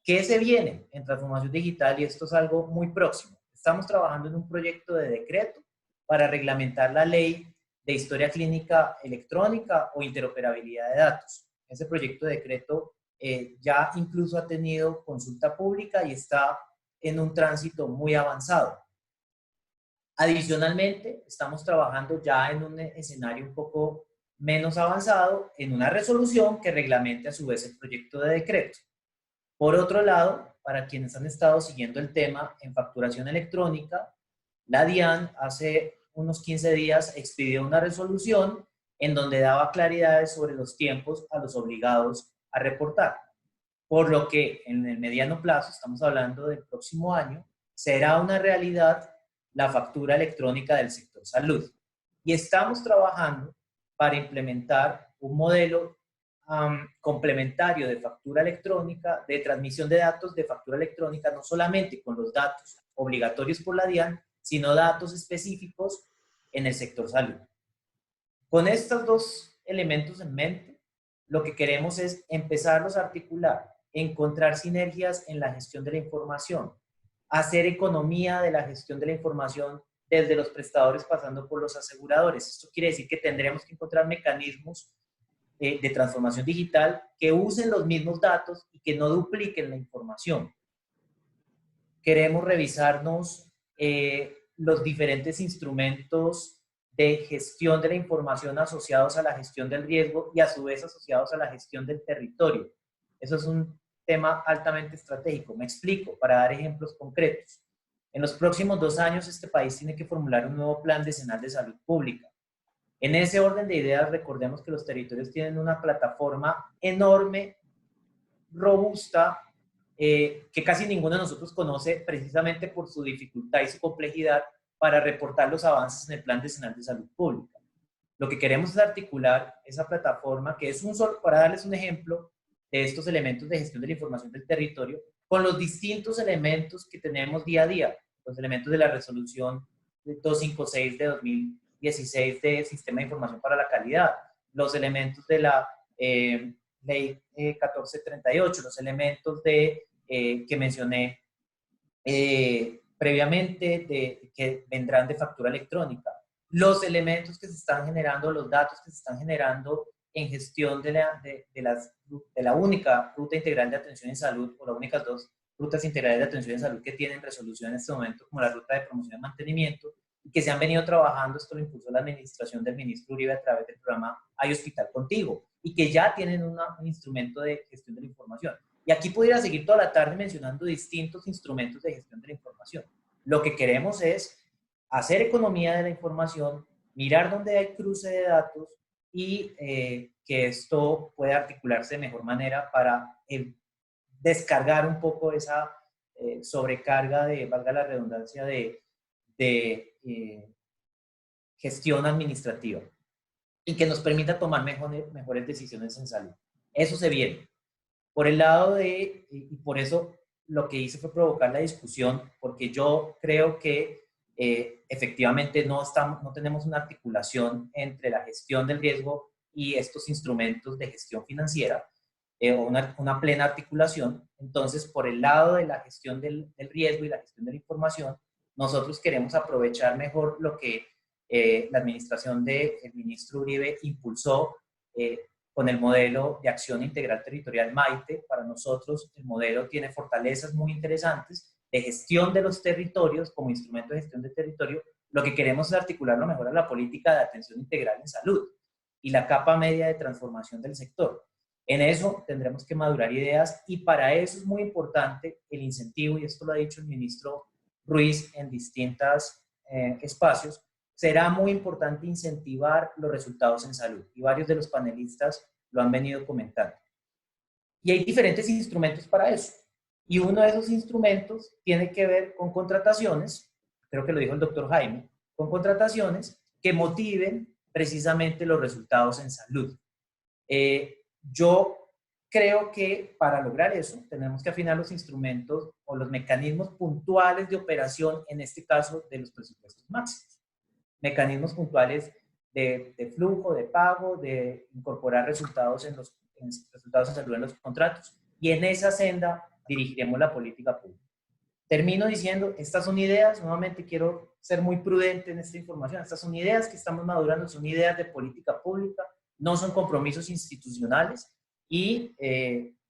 ¿Qué se viene en transformación digital? Y esto es algo muy próximo. Estamos trabajando en un proyecto de decreto para reglamentar la ley de historia clínica electrónica o interoperabilidad de datos. Ese proyecto de decreto ya incluso ha tenido consulta pública y está en un tránsito muy avanzado. Adicionalmente, estamos trabajando ya en un escenario un poco menos avanzado en una resolución que reglamente a su vez el proyecto de decreto. Por otro lado, para quienes han estado siguiendo el tema en facturación electrónica, la DIAN hace unos 15 días expidió una resolución en donde daba claridades sobre los tiempos a los obligados a reportar. Por lo que en el mediano plazo, estamos hablando del próximo año, será una realidad la factura electrónica del sector salud. Y estamos trabajando para implementar un modelo complementario de factura electrónica, de transmisión de datos de factura electrónica, no solamente con los datos obligatorios por la DIAN, sino datos específicos en el sector salud. Con estos dos elementos en mente, lo que queremos es empezarlos a articular, encontrar sinergias en la gestión de la información, hacer economía de la gestión de la información desde los prestadores pasando por los aseguradores. Esto quiere decir que tendremos que encontrar mecanismos de transformación digital que usen los mismos datos y que no dupliquen la información. Queremos revisarnos los diferentes instrumentos de gestión de la información asociados a la gestión del riesgo y a su vez asociados a la gestión del territorio. Eso es un tema altamente estratégico. Me explico para dar ejemplos concretos. En los próximos 2 años este país tiene que formular un nuevo plan decenal de salud pública. En ese orden de ideas, recordemos que los territorios tienen una plataforma enorme, robusta, que casi ninguno de nosotros conoce precisamente por su dificultad y su complejidad para reportar los avances en el Plan Decenal de Salud Pública. Lo que queremos es articular esa plataforma, que es para darles un ejemplo de estos elementos de gestión de la información del territorio, con los distintos elementos que tenemos día a día, los elementos de la resolución 256 de 2016 de Sistema de Información para la Calidad, los elementos de la Ley 1438, los elementos que mencioné previamente que vendrán de factura electrónica, los elementos que se están generando, los datos que se están generando en gestión de la única ruta integral de atención en salud, o las únicas 2 rutas integrales de atención en salud que tienen resolución en este momento, como la ruta de promoción y mantenimiento, y que se han venido trabajando. Esto lo impulsó la administración del ministro Uribe a través del programa Hay Hospital Contigo, y que ya tienen un instrumento de gestión de la información. Y aquí pudiera seguir toda la tarde mencionando distintos instrumentos de gestión de la información. Lo que queremos es hacer economía de la información, mirar dónde hay cruce de datos y que esto pueda articularse de mejor manera para descargar un poco esa sobrecarga de, valga la redundancia, de gestión administrativa y que nos permita tomar mejores decisiones en salud. Eso se viene. Por el lado y por eso lo que hice fue provocar la discusión, porque yo creo que efectivamente no tenemos una articulación entre la gestión del riesgo y estos instrumentos de gestión financiera, o una plena articulación. Entonces, por el lado de la gestión del riesgo y la gestión de la información, nosotros queremos aprovechar mejor lo que la administración del ministro Uribe impulsó con el modelo de acción integral territorial MAITE. Para nosotros el modelo tiene fortalezas muy interesantes de gestión de los territorios como instrumento de gestión del territorio. Lo que queremos es articularlo mejor a la política de atención integral en salud y la capa media de transformación del sector. En eso tendremos que madurar ideas y para eso es muy importante el incentivo, y esto lo ha dicho el ministro Ruiz en distintos espacios. Será muy importante incentivar los resultados en salud y varios de los panelistas lo han venido comentando. Y hay diferentes instrumentos para eso. Y uno de esos instrumentos tiene que ver con contrataciones, creo que lo dijo el doctor Jaime, con contrataciones que motiven precisamente los resultados en salud. Yo creo que para lograr eso tenemos que afinar los instrumentos o los mecanismos puntuales de operación, en este caso de los presupuestos máximos. Mecanismos puntuales de flujo, de pago, de incorporar resultados resultados en salud en los contratos. Y en esa senda dirigiremos la política pública. Termino diciendo, estas son ideas, nuevamente quiero ser muy prudente en esta información, estas son ideas que estamos madurando, son ideas de política pública, no son compromisos institucionales y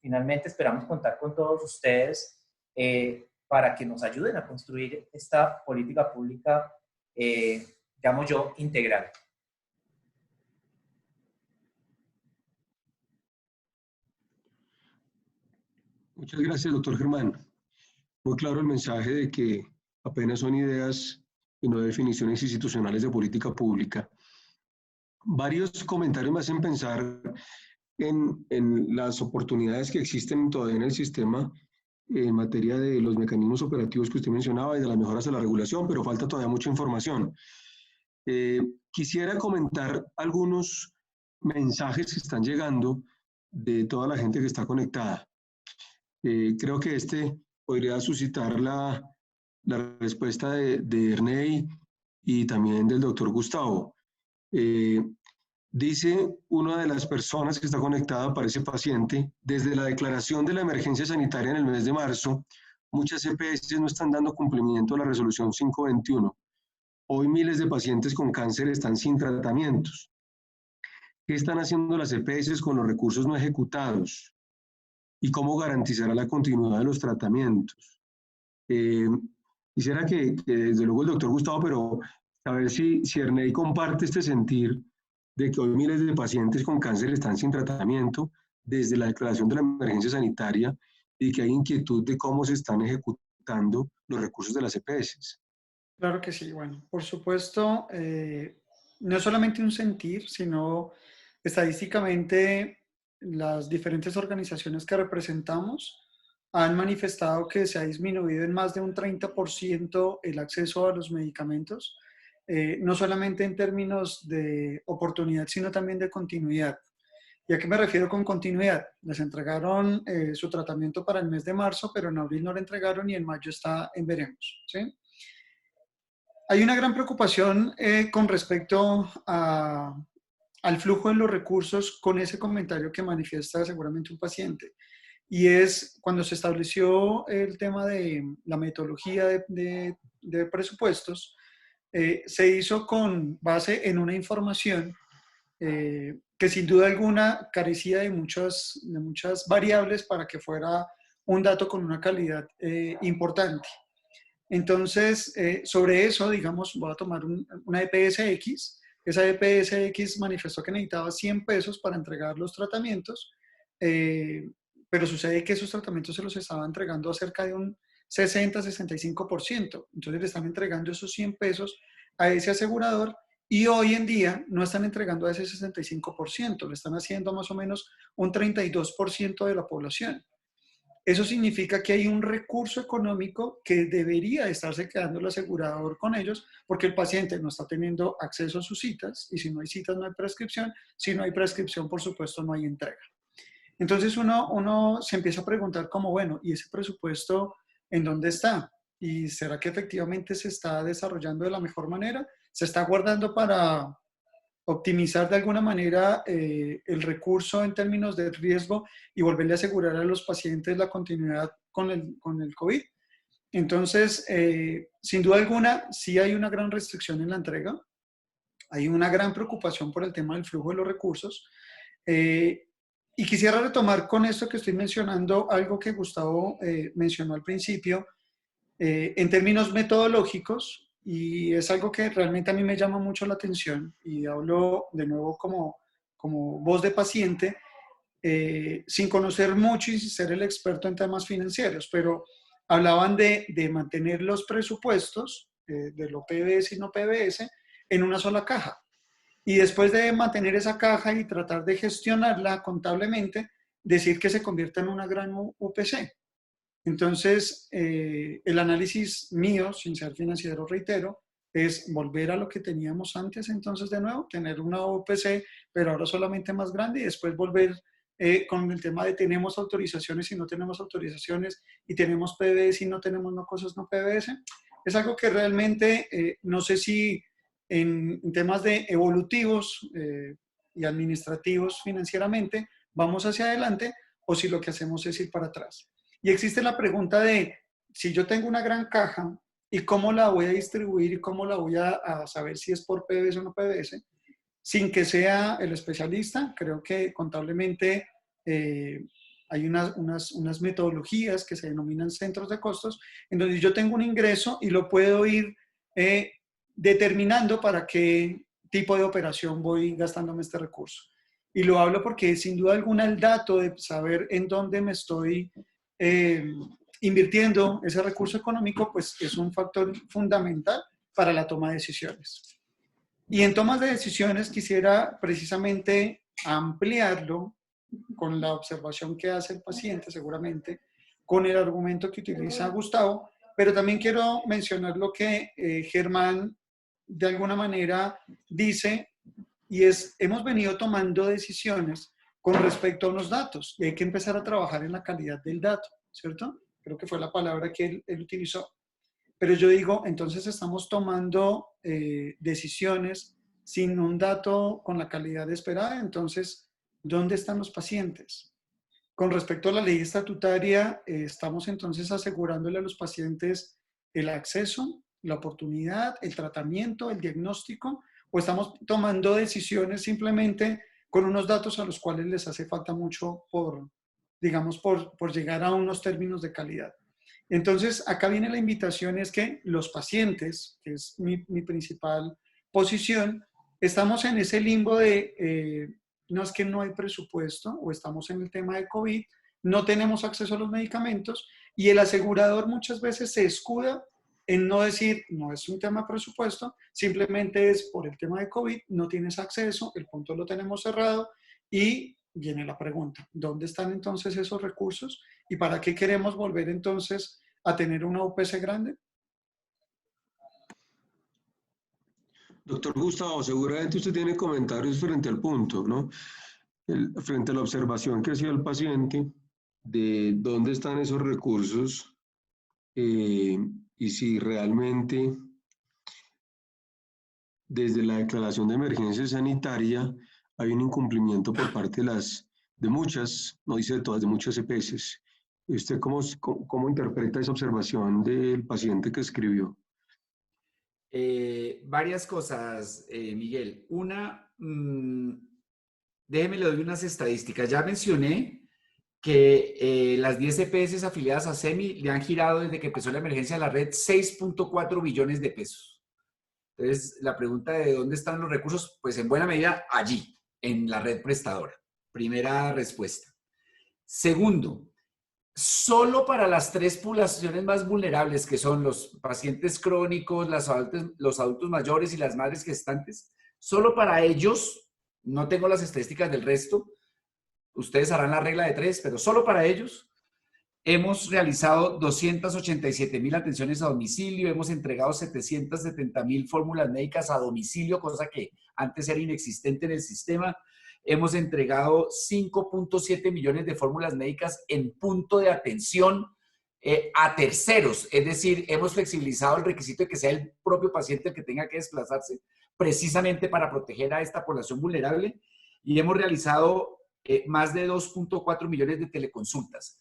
finalmente esperamos contar con todos ustedes para que nos ayuden a construir esta política pública, llamo yo, integral. Muchas gracias, doctor Germán. Muy claro el mensaje de que apenas son ideas y no definiciones institucionales de política pública. Varios comentarios me hacen pensar en las oportunidades que existen todavía en el sistema en materia de los mecanismos operativos que usted mencionaba y de las mejoras de la regulación, pero falta todavía mucha información. Quisiera comentar algunos mensajes que están llegando de toda la gente que está conectada. Creo que este podría suscitar la respuesta de Ernei y también del doctor Gustavo. Dice una de las personas que está conectada para ese paciente, desde la declaración de la emergencia sanitaria en el mes de marzo, muchas EPS no están dando cumplimiento a la resolución 521. Hoy miles de pacientes con cáncer están sin tratamientos. ¿Qué están haciendo las EPS con los recursos no ejecutados? ¿Y cómo garantizará la continuidad de los tratamientos? Quisiera que desde luego el doctor Gustavo, pero a ver si Ernei comparte este sentir de que hoy miles de pacientes con cáncer están sin tratamiento desde la declaración de la emergencia sanitaria y que hay inquietud de cómo se están ejecutando los recursos de las EPS. Claro que sí. Bueno, por supuesto, no es solamente un sentir, sino estadísticamente las diferentes organizaciones que representamos han manifestado que se ha disminuido en más de un 30% el acceso a los medicamentos, no solamente en términos de oportunidad, sino también de continuidad. ¿Y a qué me refiero con continuidad? Les entregaron su tratamiento para el mes de marzo, pero en abril no lo entregaron y en mayo está en veremos, ¿sí? Hay una gran preocupación con respecto al flujo de los recursos con ese comentario que manifiesta seguramente un paciente. Y es cuando se estableció el tema de la metodología de presupuestos, se hizo con base en una información que sin duda alguna carecía de muchas variables para que fuera un dato con una calidad importante. Entonces, sobre eso, digamos, voy a tomar una EPS-X. Esa EPS-X manifestó que necesitaba 100 pesos para entregar los tratamientos, pero sucede que esos tratamientos se los estaba entregando a cerca de un 60-65%. Entonces le están entregando esos 100 pesos a ese asegurador y hoy en día no están entregando a ese 65%, le están haciendo más o menos un 32% de la población. Eso significa que hay un recurso económico que debería estarse quedando el asegurador con ellos porque el paciente no está teniendo acceso a sus citas y si no hay citas no hay prescripción, si no hay prescripción por supuesto no hay entrega. Entonces uno se empieza a preguntar como, bueno, ¿y ese presupuesto en dónde está? ¿Y será que efectivamente se está desarrollando de la mejor manera? ¿Se está guardando para optimizar de alguna manera el recurso en términos de riesgo y volverle a asegurar a los pacientes la continuidad con el COVID? Entonces, sin duda alguna, sí hay una gran restricción en la entrega. Hay una gran preocupación por el tema del flujo de los recursos. Y quisiera retomar con esto que estoy mencionando algo que Gustavo mencionó al principio, en términos metodológicos, y es algo que realmente a mí me llama mucho la atención, y hablo de nuevo como voz de paciente, sin conocer mucho y sin ser el experto en temas financieros, pero hablaban de mantener los presupuestos de lo PBS y no PBS en una sola caja. Y después de mantener esa caja y tratar de gestionarla contablemente, decir que se convierta en una gran UPC. Entonces, el análisis mío, sin ser financiero, reitero, es volver a lo que teníamos antes, entonces de nuevo, tener una OPC, pero ahora solamente más grande, y después volver con el tema de tenemos autorizaciones y no tenemos autorizaciones, y tenemos PBS y no tenemos no cosas no PBS. Es algo que realmente no sé si en temas de evolutivos y administrativos financieramente vamos hacia adelante o si lo que hacemos es ir para atrás. Y existe la pregunta de si yo tengo una gran caja y cómo la voy a distribuir y cómo la voy a saber si es por PBS o no PBS, sin que sea el especialista. Creo que contablemente hay unas metodologías que se denominan centros de costos, en donde yo tengo un ingreso y lo puedo ir determinando para qué tipo de operación voy gastándome este recurso. Y lo hablo porque sin duda alguna el dato de saber en dónde me estoy invirtiendo ese recurso económico, pues es un factor fundamental para la toma de decisiones. Y en tomas de decisiones quisiera precisamente ampliarlo con la observación que hace el paciente, seguramente, con el argumento que utiliza Gustavo, pero también quiero mencionar lo que Germán de alguna manera dice, y es, hemos venido tomando decisiones con respecto a unos datos, y hay que empezar a trabajar en la calidad del dato, ¿cierto? Creo que fue la palabra que él utilizó. Pero yo digo, entonces estamos tomando decisiones sin un dato con la calidad esperada, entonces, ¿dónde están los pacientes? Con respecto a la ley estatutaria, estamos entonces asegurándole a los pacientes el acceso, la oportunidad, el tratamiento, el diagnóstico, o estamos tomando decisiones simplemente con unos datos a los cuales les hace falta mucho por llegar a unos términos de calidad. Entonces, acá viene la invitación, es que los pacientes, que es mi principal posición, estamos en ese limbo de, no es que no hay presupuesto, o estamos en el tema de COVID, no tenemos acceso a los medicamentos, y el asegurador muchas veces se escuda en no decir, no es un tema de presupuesto, simplemente es por el tema de COVID, no tienes acceso, el punto lo tenemos cerrado, y viene la pregunta, ¿dónde están entonces esos recursos? ¿Y para qué queremos volver entonces a tener una UPC grande? Doctor Gustavo, seguramente usted tiene comentarios frente al punto, ¿no? Frente a la observación que hacía el paciente de dónde están esos recursos y si realmente desde la declaración de emergencia sanitaria hay un incumplimiento por parte de muchas, no dice de todas, de muchas EPS. ¿Usted cómo interpreta esa observación del paciente que escribió? Varias cosas, Miguel. Una, déjeme le doy unas estadísticas. Ya mencioné que las 10 EPS afiliadas a SEMI le han girado desde que empezó la emergencia a la red 6.4 billones de pesos. Entonces, la pregunta de dónde están los recursos, pues en buena medida allí, en la red prestadora. Primera respuesta. Segundo, solo para las 3 poblaciones más vulnerables, que son los pacientes crónicos, los adultos mayores y las madres gestantes, solo para ellos, no tengo las estadísticas del resto, ustedes harán la regla de 3, pero solo para ellos, hemos realizado 287,000 atenciones a domicilio, hemos entregado 770,000 fórmulas médicas a domicilio, cosa que antes era inexistente en el sistema. Hemos entregado 5.7 millones de fórmulas médicas en punto de atención a terceros. Es decir, hemos flexibilizado el requisito de que sea el propio paciente el que tenga que desplazarse, precisamente para proteger a esta población vulnerable. Y hemos realizado más de 2.4 millones de teleconsultas.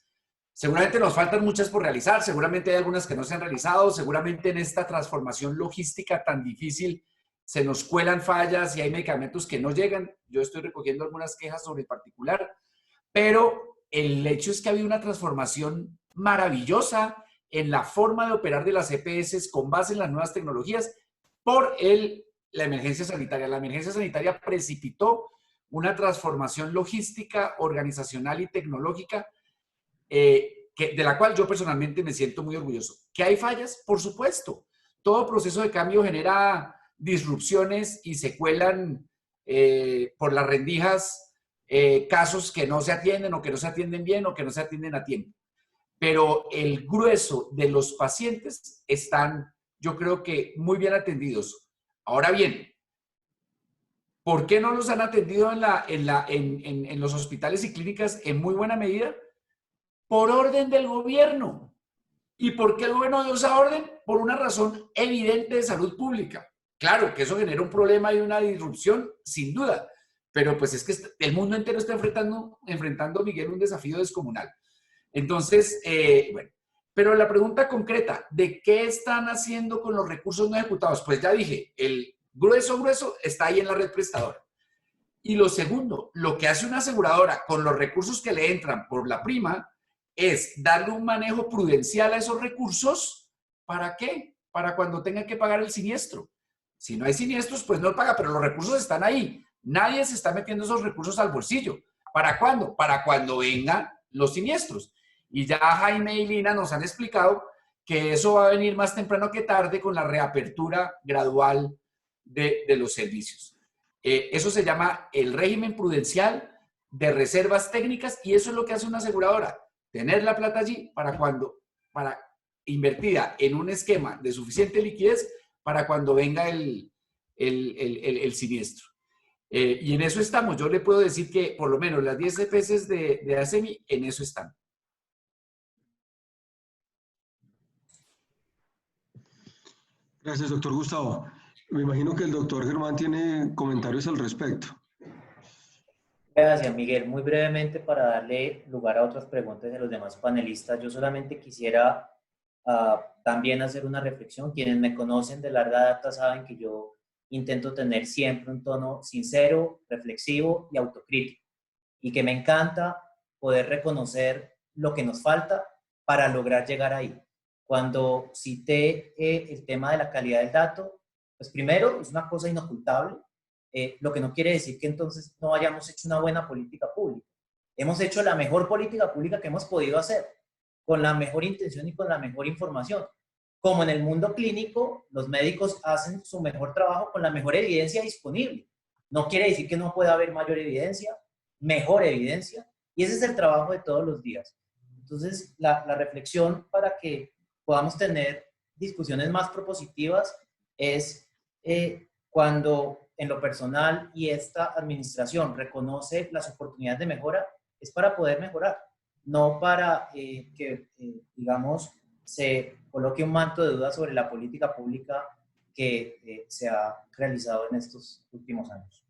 Seguramente nos faltan muchas por realizar, seguramente hay algunas que no se han realizado, seguramente en esta transformación logística tan difícil se nos cuelan fallas y hay medicamentos que no llegan. Yo estoy recogiendo algunas quejas sobre el particular, pero el hecho es que ha habido una transformación maravillosa en la forma de operar de las EPS con base en las nuevas tecnologías por la emergencia sanitaria. La emergencia sanitaria precipitó una transformación logística, organizacional y tecnológica de la cual yo personalmente me siento muy orgulloso. ¿Que hay fallas? Por supuesto. Todo proceso de cambio genera disrupciones y se cuelan por las rendijas casos que no se atienden o que no se atienden bien o que no se atienden a tiempo. Pero el grueso de los pacientes están yo creo que muy bien atendidos. Ahora bien, ¿por qué no los han atendido en los hospitales y clínicas en muy buena medida? Por orden del gobierno. ¿Y por qué el gobierno dio esa orden? Por una razón evidente de salud pública. Claro que eso genera un problema y una disrupción, sin duda, pero pues es que el mundo entero está enfrentando, Miguel, un desafío descomunal. Entonces, bueno, pero la pregunta concreta, ¿de qué están haciendo con los recursos no ejecutados? Pues ya dije, el grueso está ahí en la red prestadora. Y lo segundo, lo que hace una aseguradora con los recursos que le entran por la prima es darle un manejo prudencial a esos recursos. ¿Para qué? Para cuando tenga que pagar el siniestro. Si no hay siniestros, pues no paga, pero los recursos están ahí. Nadie se está metiendo esos recursos al bolsillo. ¿Para cuándo? Para cuando vengan los siniestros. Y ya Jaime y Lina nos han explicado que eso va a venir más temprano que tarde con la reapertura gradual de los servicios. Eso se llama el régimen prudencial de reservas técnicas y eso es lo que hace una aseguradora. Tener la plata allí para invertida en un esquema de suficiente liquidez para cuando venga el siniestro. Y en eso estamos. Yo le puedo decir que por lo menos las 10 EPS de ASEMI en eso están. Gracias, doctor Gustavo. Me imagino que el doctor Germán tiene comentarios al respecto. Gracias, Miguel. Muy brevemente, para darle lugar a otras preguntas de los demás panelistas, yo solamente quisiera también hacer una reflexión. Quienes me conocen de larga data saben que yo intento tener siempre un tono sincero, reflexivo y autocrítico, y que me encanta poder reconocer lo que nos falta para lograr llegar ahí. Cuando cité el tema de la calidad del dato, pues primero es una cosa inocultable, lo que no quiere decir que entonces no hayamos hecho una buena política pública. Hemos hecho la mejor política pública que hemos podido hacer, con la mejor intención y con la mejor información. Como en el mundo clínico, los médicos hacen su mejor trabajo con la mejor evidencia disponible. No quiere decir que no pueda haber mayor evidencia, mejor evidencia, y ese es el trabajo de todos los días. Entonces, la reflexión para que podamos tener discusiones más propositivas es cuando en lo personal y esta administración reconoce las oportunidades de mejora, es para poder mejorar, no para que, digamos, se coloque un manto de duda sobre la política pública que se ha realizado en estos últimos años.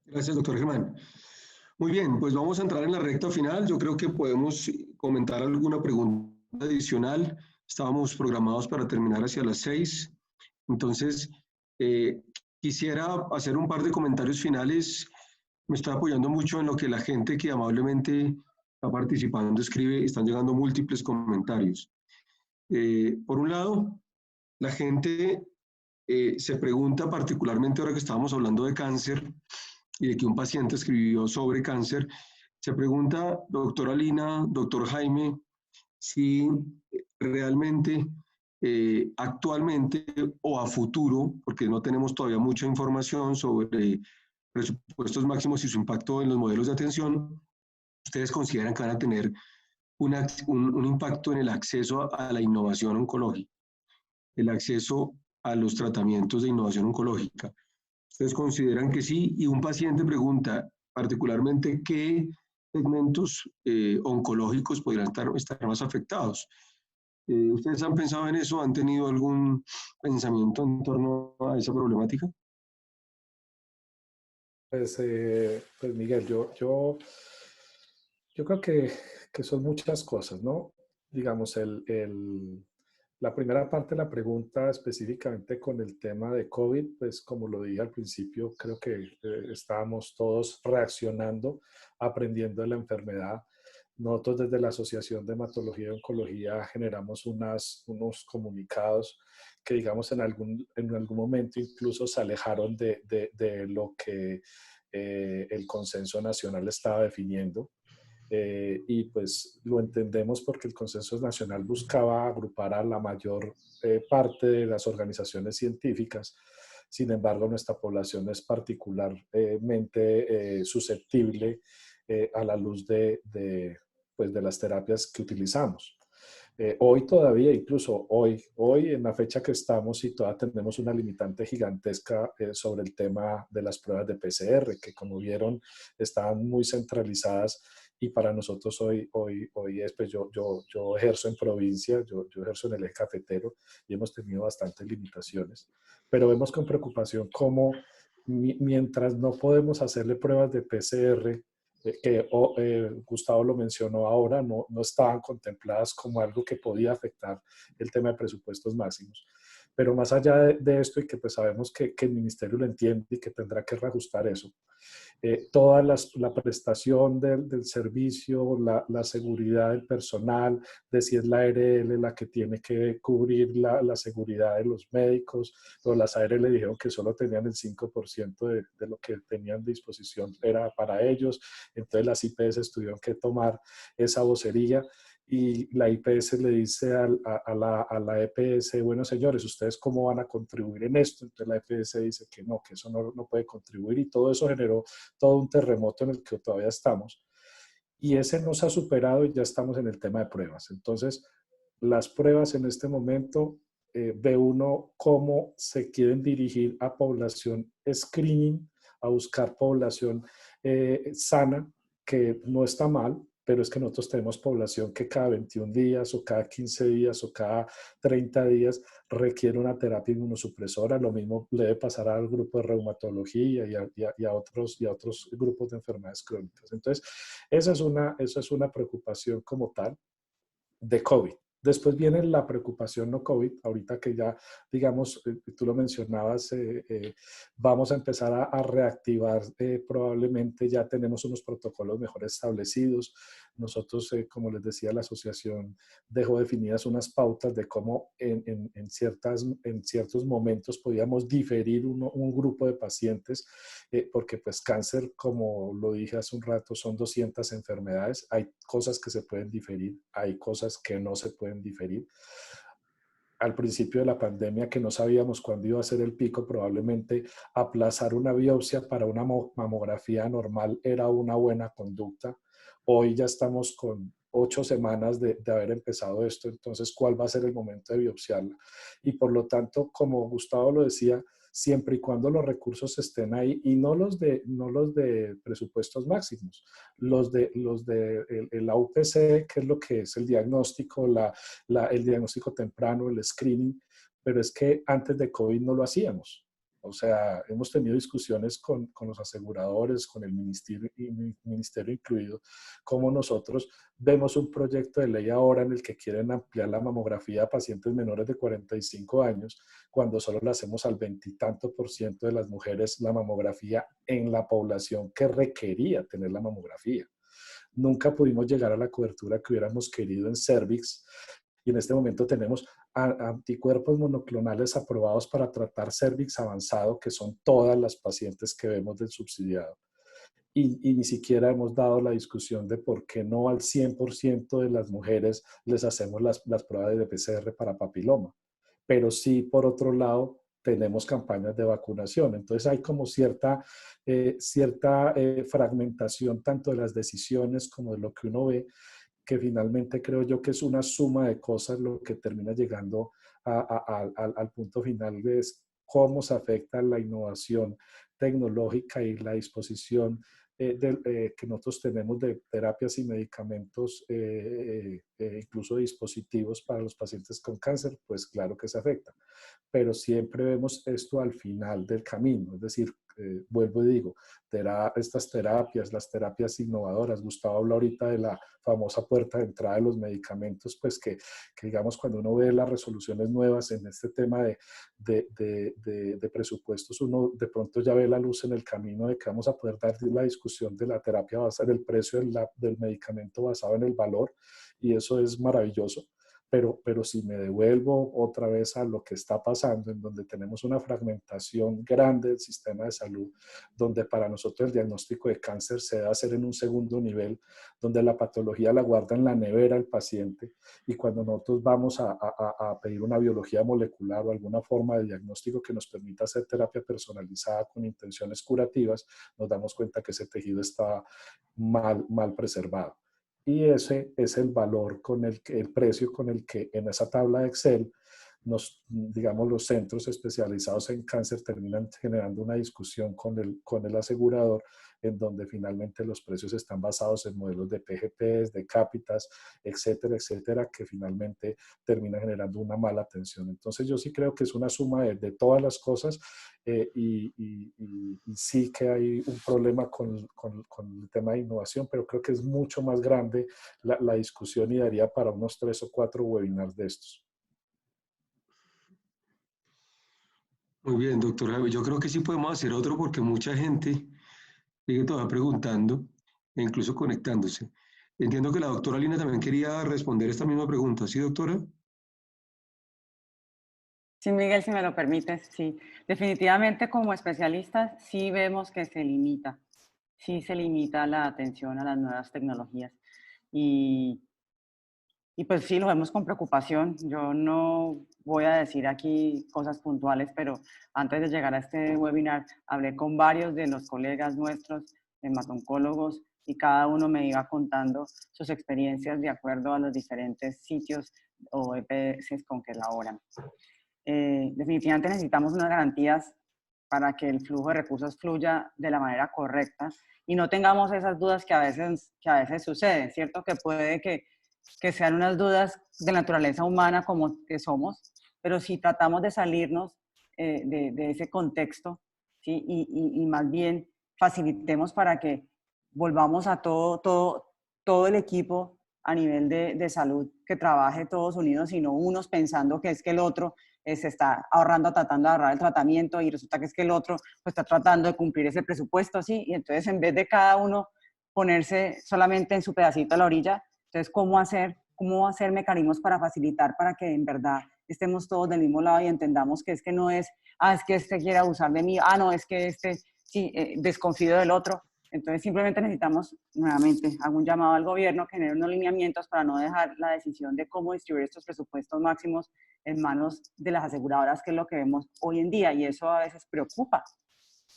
Gracias, doctor Germán. Muy bien, pues vamos a entrar en la recta final. Yo creo que podemos comentar alguna pregunta adicional. Estábamos programados para terminar hacia las 6. Entonces, quisiera hacer un par de comentarios finales. Me estoy apoyando mucho en lo que la gente que amablemente está participando escribe. Están llegando múltiples comentarios. Por un lado, la gente se pregunta, particularmente ahora que estábamos hablando de cáncer y de que un paciente escribió sobre cáncer, se pregunta, doctora Lina, doctor Jaime, si realmente actualmente o a futuro, porque no tenemos todavía mucha información sobre presupuestos máximos y su impacto en los modelos de atención, ustedes consideran que van a tener un impacto en el acceso a la innovación oncológica, el acceso a los tratamientos de innovación oncológica. ¿Ustedes consideran que sí? Y un paciente pregunta particularmente qué segmentos oncológicos podrían estar más afectados. ¿Ustedes han pensado en eso? ¿Han tenido algún pensamiento en torno a esa problemática? Pues Miguel, yo creo que son muchas cosas, ¿no? Digamos, la primera parte de la pregunta específicamente con el tema de COVID, pues como lo dije al principio, creo que estábamos todos reaccionando, aprendiendo de la enfermedad. Nosotros desde la Asociación de Hematología y Oncología generamos unos comunicados que, digamos, en algún momento incluso se alejaron de lo que el consenso nacional estaba definiendo. Y pues lo entendemos porque el consenso nacional buscaba agrupar a la mayor parte de las organizaciones científicas. Sin embargo, nuestra población es particularmente susceptible a la luz de pues, de las terapias que utilizamos. Hoy todavía, incluso hoy en la fecha que estamos, y todavía tenemos una limitante gigantesca sobre el tema de las pruebas de PCR, que como vieron estaban muy centralizadas, y para nosotros hoy es, pues yo ejerzo en provincia, yo ejerzo en el eje cafetero y hemos tenido bastantes limitaciones, pero vemos con preocupación cómo mientras no podemos hacerle pruebas de PCR, que Gustavo lo mencionó ahora, no estaban contempladas como algo que podía afectar el tema de presupuestos máximos. Pero más allá de esto, y que pues sabemos que el ministerio lo entiende y que tendrá que reajustar eso, toda la prestación del servicio, la seguridad del personal, de si es la ARL la que tiene que cubrir la seguridad de los médicos, o las ARL dijeron que solo tenían el 5% de lo que tenían a disposición era para ellos, entonces las IPS tuvieron que tomar esa vocería. Y la IPS le dice a la EPS, bueno, señores, ¿ustedes cómo van a contribuir en esto? Entonces la EPS dice que no, que eso no puede contribuir, y todo eso generó todo un terremoto en el que todavía estamos. Y ese no se ha superado y ya estamos en el tema de pruebas. Entonces, las pruebas en este momento, ve uno cómo se quieren dirigir a población screening, a buscar población sana, que no está mal, pero es que nosotros tenemos población que cada 21 días o cada 15 días o cada 30 días requiere una terapia inmunosupresora. Lo mismo le debe pasar al grupo de reumatología y a otros grupos de enfermedades crónicas. Entonces, esa es una preocupación como tal de COVID. Después viene la preocupación no COVID, ahorita que ya, digamos, tú lo mencionabas, vamos a empezar a reactivar, probablemente ya tenemos unos protocolos mejor establecidos. Nosotros, como les decía, la asociación dejó definidas unas pautas de cómo en ciertos momentos podíamos diferir un grupo de pacientes, porque pues cáncer, como lo dije hace un rato, son 200 enfermedades. Hay cosas que se pueden diferir, hay cosas que no se pueden diferir. Al principio de la pandemia, que no sabíamos cuándo iba a ser el pico, probablemente aplazar una biopsia para una mamografía normal era una buena conducta. Hoy ya estamos con 8 semanas de haber empezado esto, entonces, ¿cuál va a ser el momento de biopsiarla? Y por lo tanto, como Gustavo lo decía, siempre y cuando los recursos estén ahí, y no los de presupuestos máximos, los de la UPC, que es lo que es el diagnóstico, el diagnóstico temprano, el screening, pero es que antes de COVID no lo hacíamos. O sea, hemos tenido discusiones con los aseguradores, con el ministerio incluido, como nosotros vemos un proyecto de ley ahora en el que quieren ampliar la mamografía a pacientes menores de 45 años, cuando solo le hacemos al 20 y tanto % de las mujeres la mamografía en la población que requería tener la mamografía. Nunca pudimos llegar a la cobertura que hubiéramos querido en cervix, y en este momento tenemos anticuerpos monoclonales aprobados para tratar cervix avanzado, que son todas las pacientes que vemos del subsidiado. Y ni siquiera hemos dado la discusión de por qué no al 100% de las mujeres les hacemos las pruebas de PCR para papiloma. Pero sí, por otro lado, tenemos campañas de vacunación. Entonces hay como cierta fragmentación tanto de las decisiones como de lo que uno ve, que finalmente creo yo que es una suma de cosas lo que termina llegando al punto final de cómo se afecta la innovación tecnológica y la disposición que nosotros tenemos de terapias y medicamentos, incluso dispositivos para los pacientes con cáncer, pues claro que se afecta. Pero siempre vemos esto al final del camino, es decir, vuelvo y digo, estas terapias, las terapias innovadoras, Gustavo habla ahorita de la famosa puerta de entrada de los medicamentos, pues que digamos cuando uno ve las resoluciones nuevas en este tema de presupuestos, uno de pronto ya ve la luz en el camino de que vamos a poder dar la discusión de la terapia basada en el precio del medicamento basado en el valor, y eso es maravilloso. Pero si me devuelvo otra vez a lo que está pasando, en donde tenemos una fragmentación grande del sistema de salud, donde para nosotros el diagnóstico de cáncer se debe hacer en un segundo nivel, donde la patología la guarda en la nevera el paciente, y cuando nosotros vamos a pedir una biología molecular o alguna forma de diagnóstico que nos permita hacer terapia personalizada con intenciones curativas, nos damos cuenta que ese tejido está mal preservado. y ese es el valor el precio con el que en esa tabla de Excel digamos, los centros especializados en cáncer terminan generando una discusión con el asegurador, en donde finalmente los precios están basados en modelos de PGPs, de cápitas, etcétera, etcétera, que finalmente termina generando una mala atención. Entonces yo sí creo que es una suma de todas las cosas, y sí que hay un problema con el tema de innovación, pero creo que es mucho más grande la discusión y daría para unos 3 o 4 webinars de estos. Muy bien, doctor Javi. Yo creo que sí podemos hacer otro porque mucha gente sigue todavía preguntando e incluso conectándose. Entiendo que la doctora Lina también quería responder esta misma pregunta. ¿Sí, doctora? Sí, Miguel, si me lo permites, sí. Definitivamente como especialistas sí vemos que sí se limita la atención a las nuevas tecnologías. Y pues sí, lo vemos con preocupación. Yo no voy a decir aquí cosas puntuales, pero antes de llegar a este webinar hablé con varios de los colegas nuestros, hematoncólogos, y cada uno me iba contando sus experiencias de acuerdo a los diferentes sitios o EPS con que laboran. Definitivamente necesitamos unas garantías para que el flujo de recursos fluya de la manera correcta y no tengamos esas dudas que a veces suceden, ¿cierto? Que puede que sean unas dudas de naturaleza humana como que somos, pero si tratamos de salirnos de ese contexto, ¿sí? Y más bien facilitemos para que volvamos a todo el equipo a nivel de salud, que trabaje todos unidos y no unos pensando que es que el otro se está ahorrando, tratando de ahorrar el tratamiento y resulta que es que el otro pues, está tratando de cumplir ese presupuesto, ¿sí? Y entonces en vez de cada uno ponerse solamente en su pedacito a la orilla, entonces cómo hacer mecanismos para facilitar para que en verdad estemos todos del mismo lado y entendamos que es que no es, es que este quiere abusar de mí, no, es que este sí, desconfío del otro. Entonces simplemente necesitamos, nuevamente, hago un llamado al gobierno que genere unos lineamientos para no dejar la decisión de cómo distribuir estos presupuestos máximos en manos de las aseguradoras, que es lo que vemos hoy en día, y eso a veces preocupa,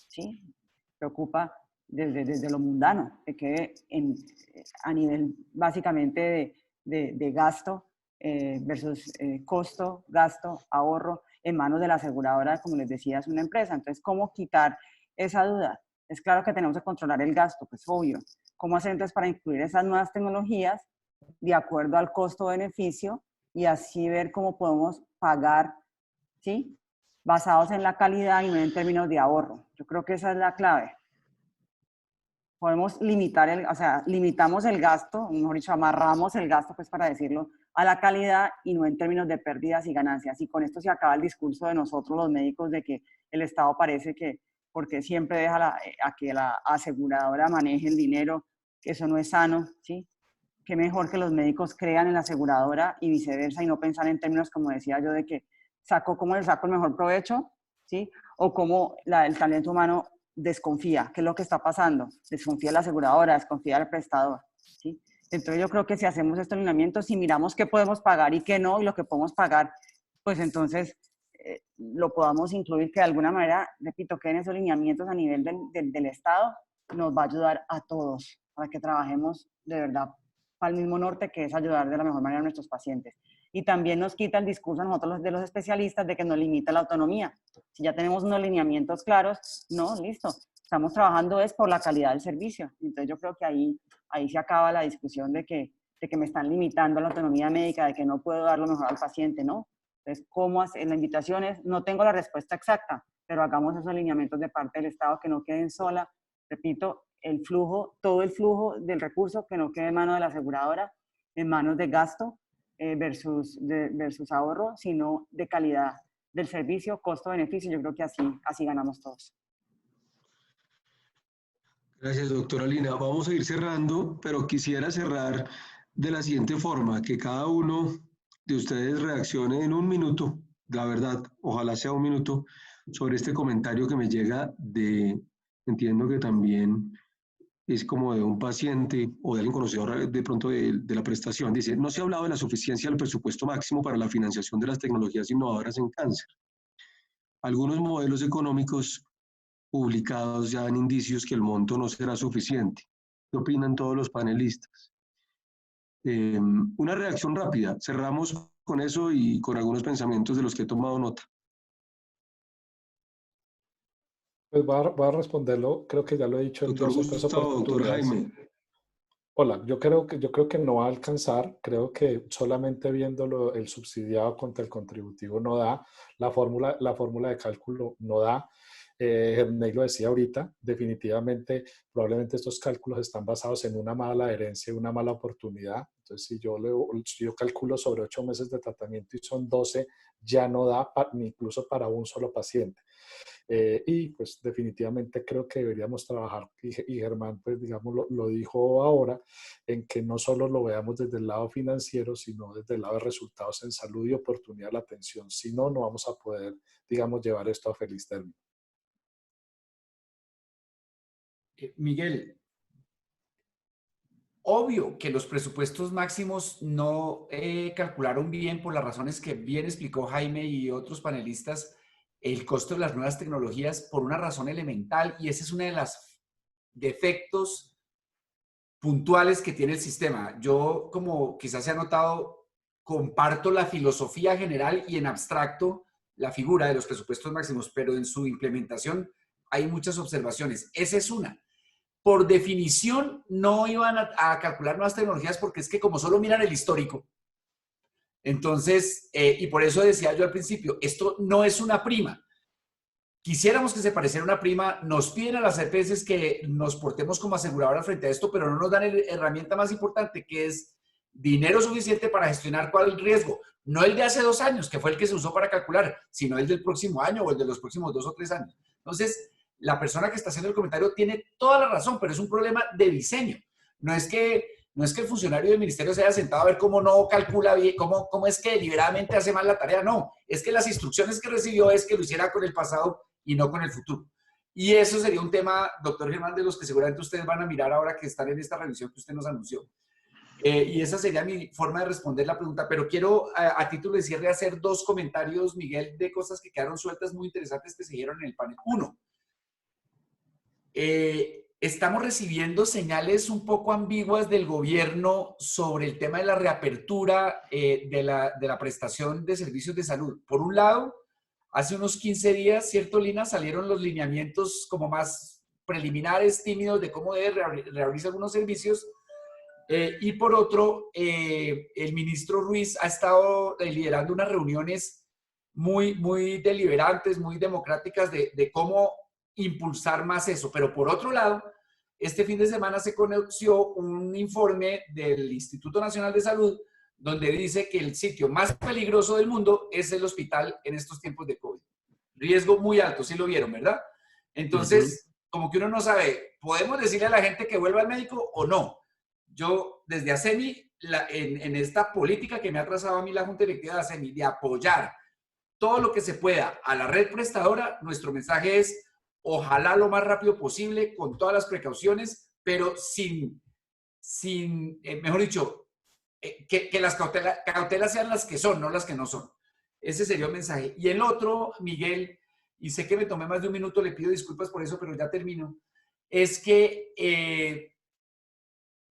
¿sí? Preocupa desde lo mundano, que quede a nivel básicamente de gasto versus costo, gasto, ahorro en manos de la aseguradora, como les decía, es una empresa. Entonces, ¿cómo quitar esa duda? Es claro que tenemos que controlar el gasto, pues obvio. ¿Cómo hacer entonces para incluir esas nuevas tecnologías de acuerdo al costo-beneficio y así ver cómo podemos pagar, ¿sí? Basados en la calidad y no en términos de ahorro? Yo creo que esa es la clave. Podemos limitar, o sea, limitamos el gasto, mejor dicho, amarramos el gasto, pues para decirlo, a la calidad y no en términos de pérdidas y ganancias. Y con esto se acaba el discurso de nosotros los médicos de que el Estado parece que, porque siempre deja a que la aseguradora maneje el dinero, que eso no es sano, ¿sí? Qué mejor que los médicos crean en la aseguradora y viceversa y no pensar en términos, como decía yo, de que cómo le saco el mejor provecho, ¿sí? O cómo el talento humano desconfía. ¿Qué es lo que está pasando? Desconfía la aseguradora, desconfía el prestador, ¿sí? Entonces yo creo que si hacemos estos lineamientos, si miramos qué podemos pagar y qué no, y lo que podemos pagar, pues entonces lo podamos incluir, que de alguna manera, repito, que en esos lineamientos a nivel del Estado nos va a ayudar a todos para que trabajemos de verdad para el mismo norte, que es ayudar de la mejor manera a nuestros pacientes. Y también nos quita el discurso a nosotros de los especialistas de que nos limita la autonomía. Si ya tenemos unos lineamientos claros, no, listo. Estamos trabajando es por la calidad del servicio. Entonces yo creo que ahí se acaba la discusión de que me están limitando la autonomía médica, de que no puedo dar lo mejor al paciente, ¿no? Entonces, ¿cómo hacer? La invitación es, no tengo la respuesta exacta, pero hagamos esos lineamientos de parte del Estado que no queden sola, repito, todo el flujo del recurso, que no quede en manos de la aseguradora, en manos de gasto versus ahorro, sino de calidad del servicio, costo-beneficio. Yo creo que así ganamos todos. Gracias, doctora Lina. Vamos a ir cerrando, pero quisiera cerrar de la siguiente forma, que cada uno de ustedes reaccione en un minuto, la verdad, ojalá sea un minuto, sobre este comentario que me llega entiendo que también es como de un paciente o de alguien conocedor de pronto de la prestación. Dice, no se ha hablado de la suficiencia del presupuesto máximo para la financiación de las tecnologías innovadoras en cáncer. Algunos modelos económicos publicados ya dan indicios que el monto no será suficiente. ¿Qué opinan todos los panelistas? Una reacción rápida. Cerramos con eso y con algunos pensamientos de los que he tomado nota. Pues voy a responderlo, creo que ya lo he dicho en Doctor dos o tres Gustavo, doctor oportunidades. Jaime. Hola, yo creo que no va a alcanzar, creo que solamente viendo el subsidiado contra el contributivo no da, la fórmula de cálculo no da. Herney lo decía ahorita, definitivamente, probablemente estos cálculos están basados en una mala herencia y una mala oportunidad. Entonces, si yo calculo sobre 8 meses de tratamiento y son 12, ya no da ni incluso para un solo paciente. Y pues definitivamente creo que deberíamos trabajar, y Germán pues digamos lo dijo ahora, en que no solo lo veamos desde el lado financiero, sino desde el lado de resultados en salud y oportunidad de la atención. Si no, no vamos a poder, digamos, llevar esto a feliz término. Miguel, obvio que los presupuestos máximos no calcularon bien por las razones que bien explicó Jaime y otros panelistas, el costo de las nuevas tecnologías por una razón elemental, y ese es uno de los defectos puntuales que tiene el sistema. Yo, como quizás se ha notado, comparto la filosofía general y en abstracto la figura de los presupuestos máximos, pero en su implementación hay muchas observaciones. Esa es una. Por definición, no iban a calcular nuevas tecnologías porque es que como solo miran el histórico. Entonces, y por eso decía yo al principio, esto no es una prima. Quisiéramos que se pareciera una prima, nos piden a las EPS que nos portemos como aseguradora frente a esto, pero no nos dan la herramienta más importante, que es dinero suficiente para gestionar cuál riesgo. No el de hace 2 años, que fue el que se usó para calcular, sino el del próximo año o el de los próximos 2 o 3 años. Entonces, la persona que está haciendo el comentario tiene toda la razón, pero es un problema de diseño. No es que el funcionario del ministerio se haya sentado a ver cómo no calcula bien, cómo es que deliberadamente hace mal la tarea. No, es que las instrucciones que recibió es que lo hiciera con el pasado y no con el futuro. Y eso sería un tema, doctor Germán, de los que seguramente ustedes van a mirar ahora que están en esta revisión que usted nos anunció. Y esa sería mi forma de responder la pregunta. Pero quiero, a título de cierre, hacer 2 comentarios, Miguel, de cosas que quedaron sueltas muy interesantes que se dieron en el panel. 1. Estamos recibiendo señales un poco ambiguas del gobierno sobre el tema de la reapertura de la prestación de servicios de salud. Por un lado, hace unos 15 días, ¿cierto, Lina? Salieron los lineamientos como más preliminares, tímidos, de cómo debe reabrirse algunos servicios. Y por otro, el ministro Ruiz ha estado liderando unas reuniones muy deliberantes, muy democráticas de cómo impulsar más eso. Pero por otro lado, este fin de semana se conoció un informe del Instituto Nacional de Salud donde dice que el sitio más peligroso del mundo es el hospital en estos tiempos de COVID. Riesgo muy alto, sí lo vieron, ¿verdad? Entonces, como que uno no sabe, ¿podemos decirle a la gente que vuelva al médico o no? Yo, desde ASEMI, en esta política que me ha trazado a mí la Junta Directiva de ASEMI, de apoyar todo lo que se pueda a la red prestadora, nuestro mensaje es ojalá lo más rápido posible, con todas las precauciones, pero mejor dicho, que las cautelas sean las que son, no las que no son. Ese sería el mensaje. Y el otro, Miguel, y sé que me tomé más de 1 minuto, le pido disculpas por eso, pero ya termino, es que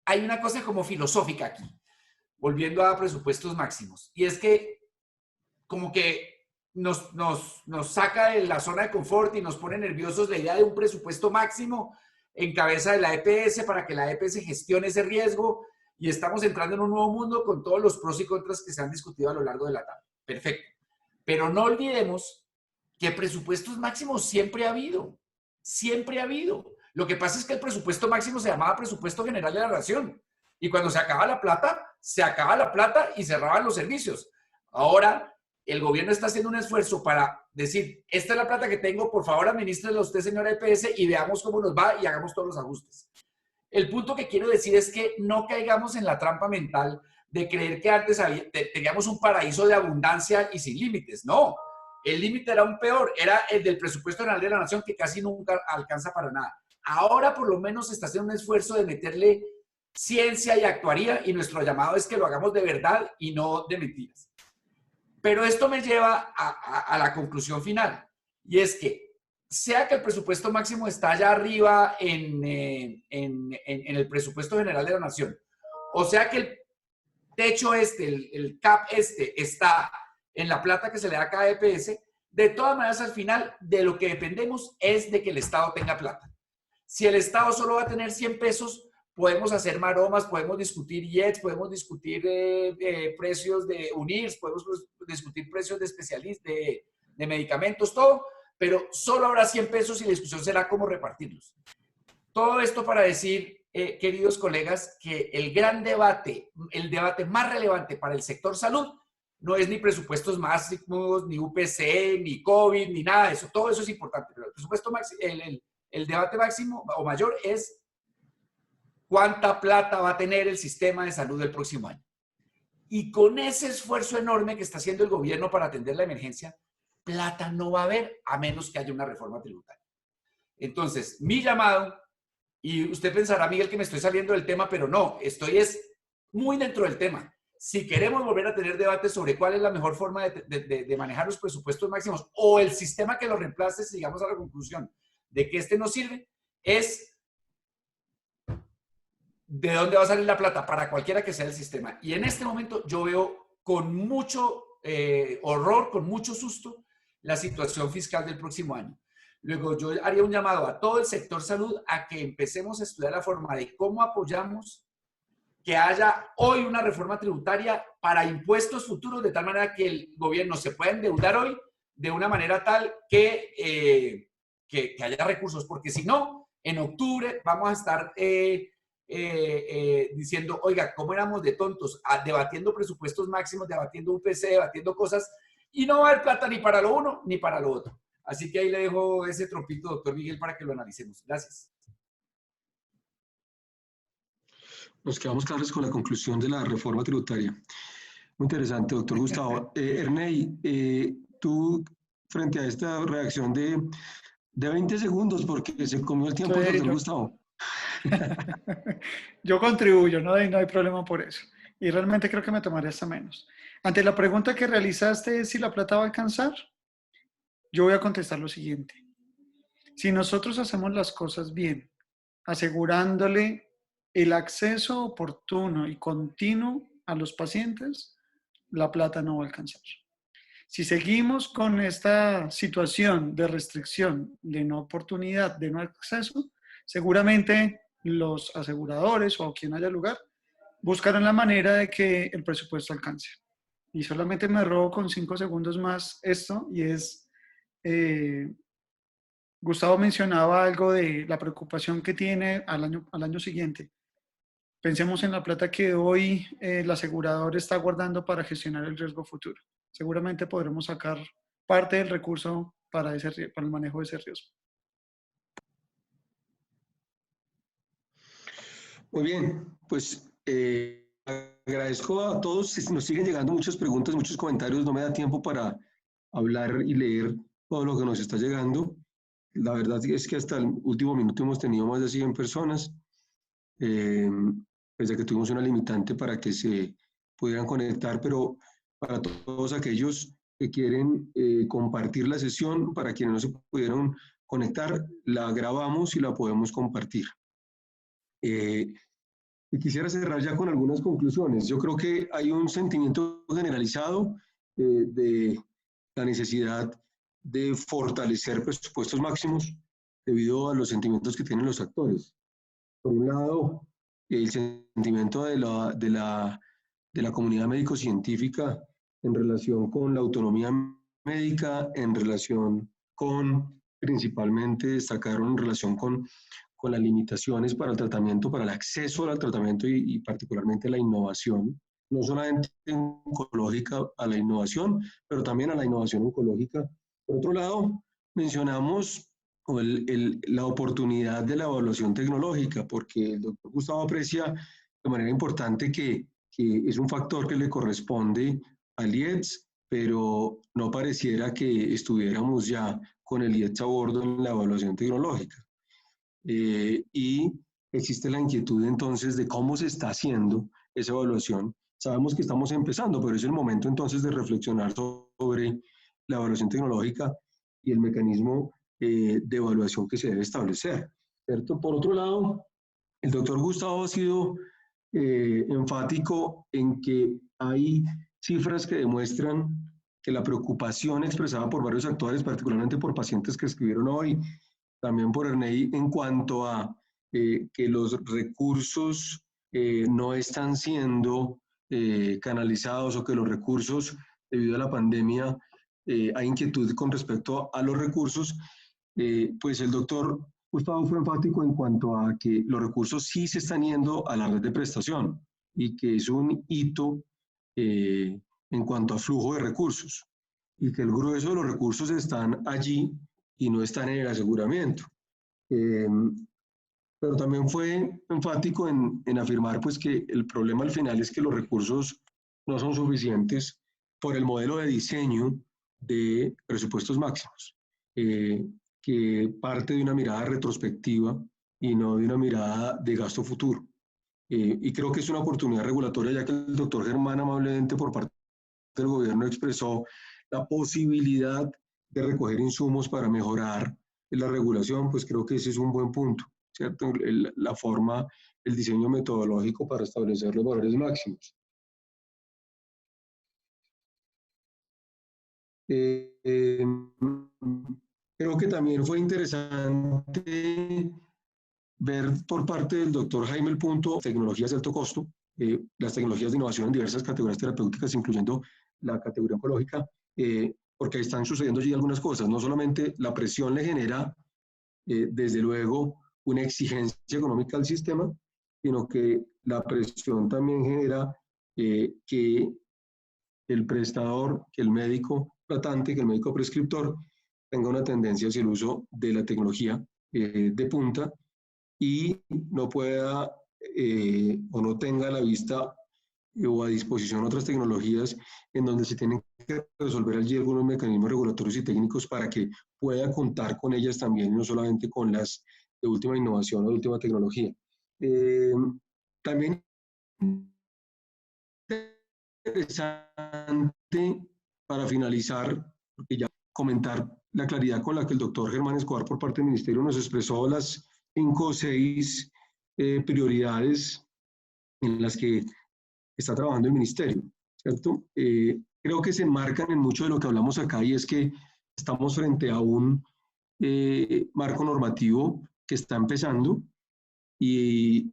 hay una cosa como filosófica aquí, volviendo a presupuestos máximos, y es que como que nos saca de la zona de confort y nos pone nerviosos la idea de un presupuesto máximo en cabeza de la EPS para que la EPS gestione ese riesgo, y estamos entrando en un nuevo mundo con todos los pros y contras que se han discutido a lo largo de la tarde. Perfecto. Pero no olvidemos que presupuestos máximos siempre ha habido. Siempre ha habido. Lo que pasa es que el presupuesto máximo se llamaba presupuesto general de la nación. Y cuando se acaba la plata y cerraban los servicios. Ahora, el gobierno está haciendo un esfuerzo para decir, esta es la plata que tengo, por favor administrela usted, señora EPS, y veamos cómo nos va y hagamos todos los ajustes. El punto que quiero decir es que no caigamos en la trampa mental de creer que antes teníamos un paraíso de abundancia y sin límites. No, el límite era un peor, era el del presupuesto general de la nación, que casi nunca alcanza para nada. Ahora por lo menos se está haciendo un esfuerzo de meterle ciencia y actuaría, y nuestro llamado es que lo hagamos de verdad y no de mentiras. Pero esto me lleva a la conclusión final, y es que sea que el presupuesto máximo está allá arriba en el presupuesto general de la nación, o sea que el techo el cap está en la plata que se le da a cada EPS, de todas maneras al final de lo que dependemos es de que el Estado tenga plata. Si el Estado solo va a tener 100 pesos, podemos hacer maromas, podemos discutir IETS, podemos discutir precios de UNIRS, podemos discutir precios de especialistas, de medicamentos, todo, pero solo habrá 100 pesos y la discusión será cómo repartirlos. Todo esto para decir, queridos colegas, que el gran debate, el debate más relevante para el sector salud, no es ni presupuestos máximos, ni UPC, ni COVID, ni nada de eso. Todo eso es importante, pero el presupuesto máximo, el debate máximo o mayor es cuánta plata va a tener el sistema de salud el próximo año. Y con ese esfuerzo enorme que está haciendo el gobierno para atender la emergencia, plata no va a haber a menos que haya una reforma tributaria. Entonces, mi llamado, y usted pensará, Miguel, que me estoy saliendo del tema, pero no, estoy muy dentro del tema. Si queremos volver a tener debates sobre cuál es la mejor forma de manejar los presupuestos máximos o el sistema que lo reemplace, si llegamos a la conclusión de que este no sirve, es de dónde va a salir la plata para cualquiera que sea el sistema. Y en este momento yo veo con mucho horror, con mucho susto, la situación fiscal del próximo año. Luego yo haría un llamado a todo el sector salud a que empecemos a estudiar la forma de cómo apoyamos que haya hoy una reforma tributaria para impuestos futuros, de tal manera que el gobierno se pueda endeudar hoy de una manera tal que haya recursos, porque si no, en octubre vamos a estar diciendo, oiga, ¿cómo éramos de tontos? Debatiendo presupuestos máximos, debatiendo UPC, debatiendo cosas, y no va a haber plata ni para lo uno ni para lo otro. Así que ahí le dejo ese trompito, doctor Miguel, para que lo analicemos. Gracias. Nos quedamos claros con la conclusión de la reforma tributaria. Muy interesante, doctor Gustavo. Ernei, tú, frente a esta reacción de 20 segundos, porque se comió el tiempo, sí, doctor Gustavo. Yo contribuyo, no hay problema por eso. Y realmente creo que me tomaría hasta menos. Ante la pregunta que realizaste, si la plata va a alcanzar, yo voy a contestar lo siguiente. Si nosotros hacemos las cosas bien, asegurándole el acceso oportuno y continuo a los pacientes, la plata no va a alcanzar. Si seguimos con esta situación de restricción, de no oportunidad, de no acceso, seguramente los aseguradores o quien haya lugar buscarán la manera de que el presupuesto alcance. Y solamente me robo con 5 segundos más esto, y es, Gustavo mencionaba algo de la preocupación que tiene al año siguiente. Pensemos en la plata que hoy el asegurador está guardando para gestionar el riesgo futuro. Seguramente podremos sacar parte del recurso para el manejo de ese riesgo. Muy bien, pues agradezco a todos. Nos siguen llegando muchas preguntas, muchos comentarios. No me da tiempo para hablar y leer todo lo que nos está llegando. La verdad es que hasta el último minuto hemos tenido más de 100 personas. Desde que tuvimos una limitante para que se pudieran conectar, pero para todos aquellos que quieren compartir la sesión, para quienes no se pudieron conectar, la grabamos y la podemos compartir. Y quisiera cerrar ya con algunas conclusiones. Yo creo que hay un sentimiento generalizado de la necesidad de fortalecer presupuestos máximos debido a los sentimientos que tienen los actores. Por un lado, el sentimiento de la comunidad médico-científica en relación con la autonomía médica, en relación con, principalmente destacaron en relación con las limitaciones para el tratamiento, para el acceso al tratamiento y particularmente la innovación, no solamente oncológica a la innovación, pero también a la innovación oncológica. Por otro lado, mencionamos la oportunidad de la evaluación tecnológica, porque el doctor Gustavo aprecia de manera importante que es un factor que le corresponde al IETS, pero no pareciera que estuviéramos ya con el IETS a bordo en la evaluación tecnológica. Y existe la inquietud entonces de cómo se está haciendo esa evaluación. Sabemos que estamos empezando, pero es el momento entonces de reflexionar sobre la evaluación tecnológica y el mecanismo de evaluación que se debe establecer, ¿cierto? Por otro lado, el doctor Gustavo ha sido enfático en que hay cifras que demuestran que la preocupación expresada por varios actores, particularmente por pacientes que escribieron hoy, también por Ernei, en cuanto a que los recursos no están siendo canalizados, o que los recursos, debido a la pandemia, hay inquietud con respecto a los recursos, pues el doctor Gustavo fue enfático en cuanto a que los recursos sí se están yendo a la red de prestación y que es un hito en cuanto a flujo de recursos, y que el grueso de los recursos están allí y no están en el aseguramiento. Pero también fue enfático en afirmar pues, que el problema al final es que los recursos no son suficientes por el modelo de diseño de presupuestos máximos, que parte de una mirada retrospectiva y no de una mirada de gasto futuro. Y creo que es una oportunidad regulatoria, ya que el doctor Germán amablemente por parte del gobierno expresó la posibilidad de recoger insumos para mejorar la regulación, pues creo que ese es un buen punto, ¿cierto? La forma, el diseño metodológico para establecer los valores máximos. Creo que también fue interesante ver por parte del doctor Jaime el punto tecnologías de alto costo, las tecnologías de innovación en diversas categorías terapéuticas, incluyendo la categoría oncológica, porque ahí están sucediendo allí algunas cosas. No solamente la presión le genera, desde luego, una exigencia económica al sistema, sino que la presión también genera que el prestador, que el médico tratante, que el médico prescriptor tenga una tendencia hacia el uso de la tecnología de punta y no pueda o no tenga a la vista o a disposición otras tecnologías en donde se tienen que resolver allí algunos mecanismos regulatorios y técnicos para que pueda contar con ellas también, no solamente con las de última innovación o de última tecnología. También interesante para finalizar, porque ya comentar la claridad con la que el doctor Germán Escobar por parte del Ministerio nos expresó las 5 o 6 prioridades en las que está trabajando el Ministerio, ¿cierto? Creo que se enmarcan en mucho de lo que hablamos acá, y es que estamos frente a un marco normativo que está empezando y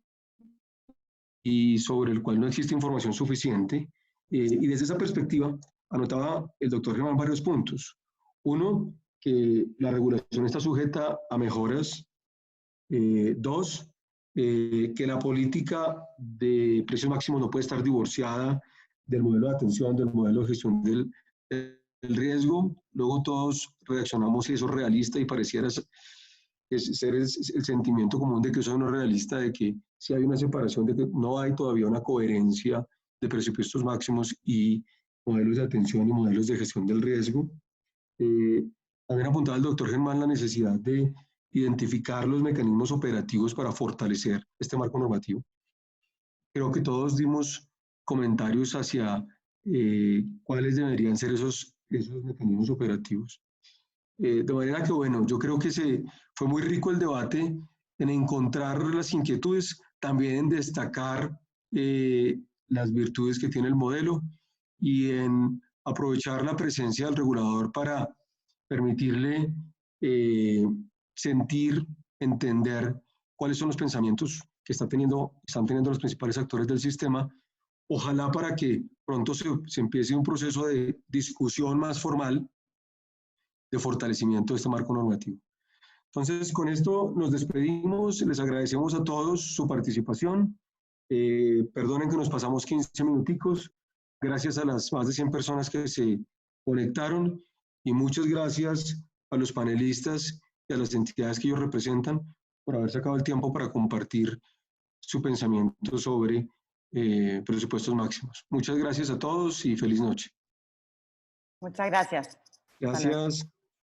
sobre el cual no existe información suficiente. Y desde esa perspectiva, anotaba el doctor Germán varios puntos. Uno, que la regulación está sujeta a mejoras. Dos, que la política de precios máximos no puede estar divorciada del modelo de atención, del modelo de gestión del riesgo. Luego todos reaccionamos y eso es realista, y pareciera ser el sentimiento común de que eso no es realista, de que si hay una separación, de que no hay todavía una coherencia de presupuestos máximos y modelos de atención y modelos de gestión del riesgo. También apuntaba el doctor Germán la necesidad de identificar los mecanismos operativos para fortalecer este marco normativo. Creo que todos dimos comentarios hacia cuáles deberían ser esos mecanismos operativos. De manera que, bueno, yo creo que fue muy rico el debate en encontrar las inquietudes, también en destacar las virtudes que tiene el modelo y en aprovechar la presencia del regulador para permitirle sentir, entender cuáles son los pensamientos que están teniendo los principales actores del sistema. Ojalá para que pronto se empiece un proceso de discusión más formal de fortalecimiento de este marco normativo. Entonces, con esto nos despedimos, les agradecemos a todos su participación. Perdonen que nos pasamos 15 minuticos, gracias a las más de 100 personas que se conectaron, y muchas gracias a los panelistas y a las entidades que ellos representan por haber sacado el tiempo para compartir su pensamiento sobre presupuestos máximos. Muchas gracias a todos y feliz noche. Muchas gracias. Gracias.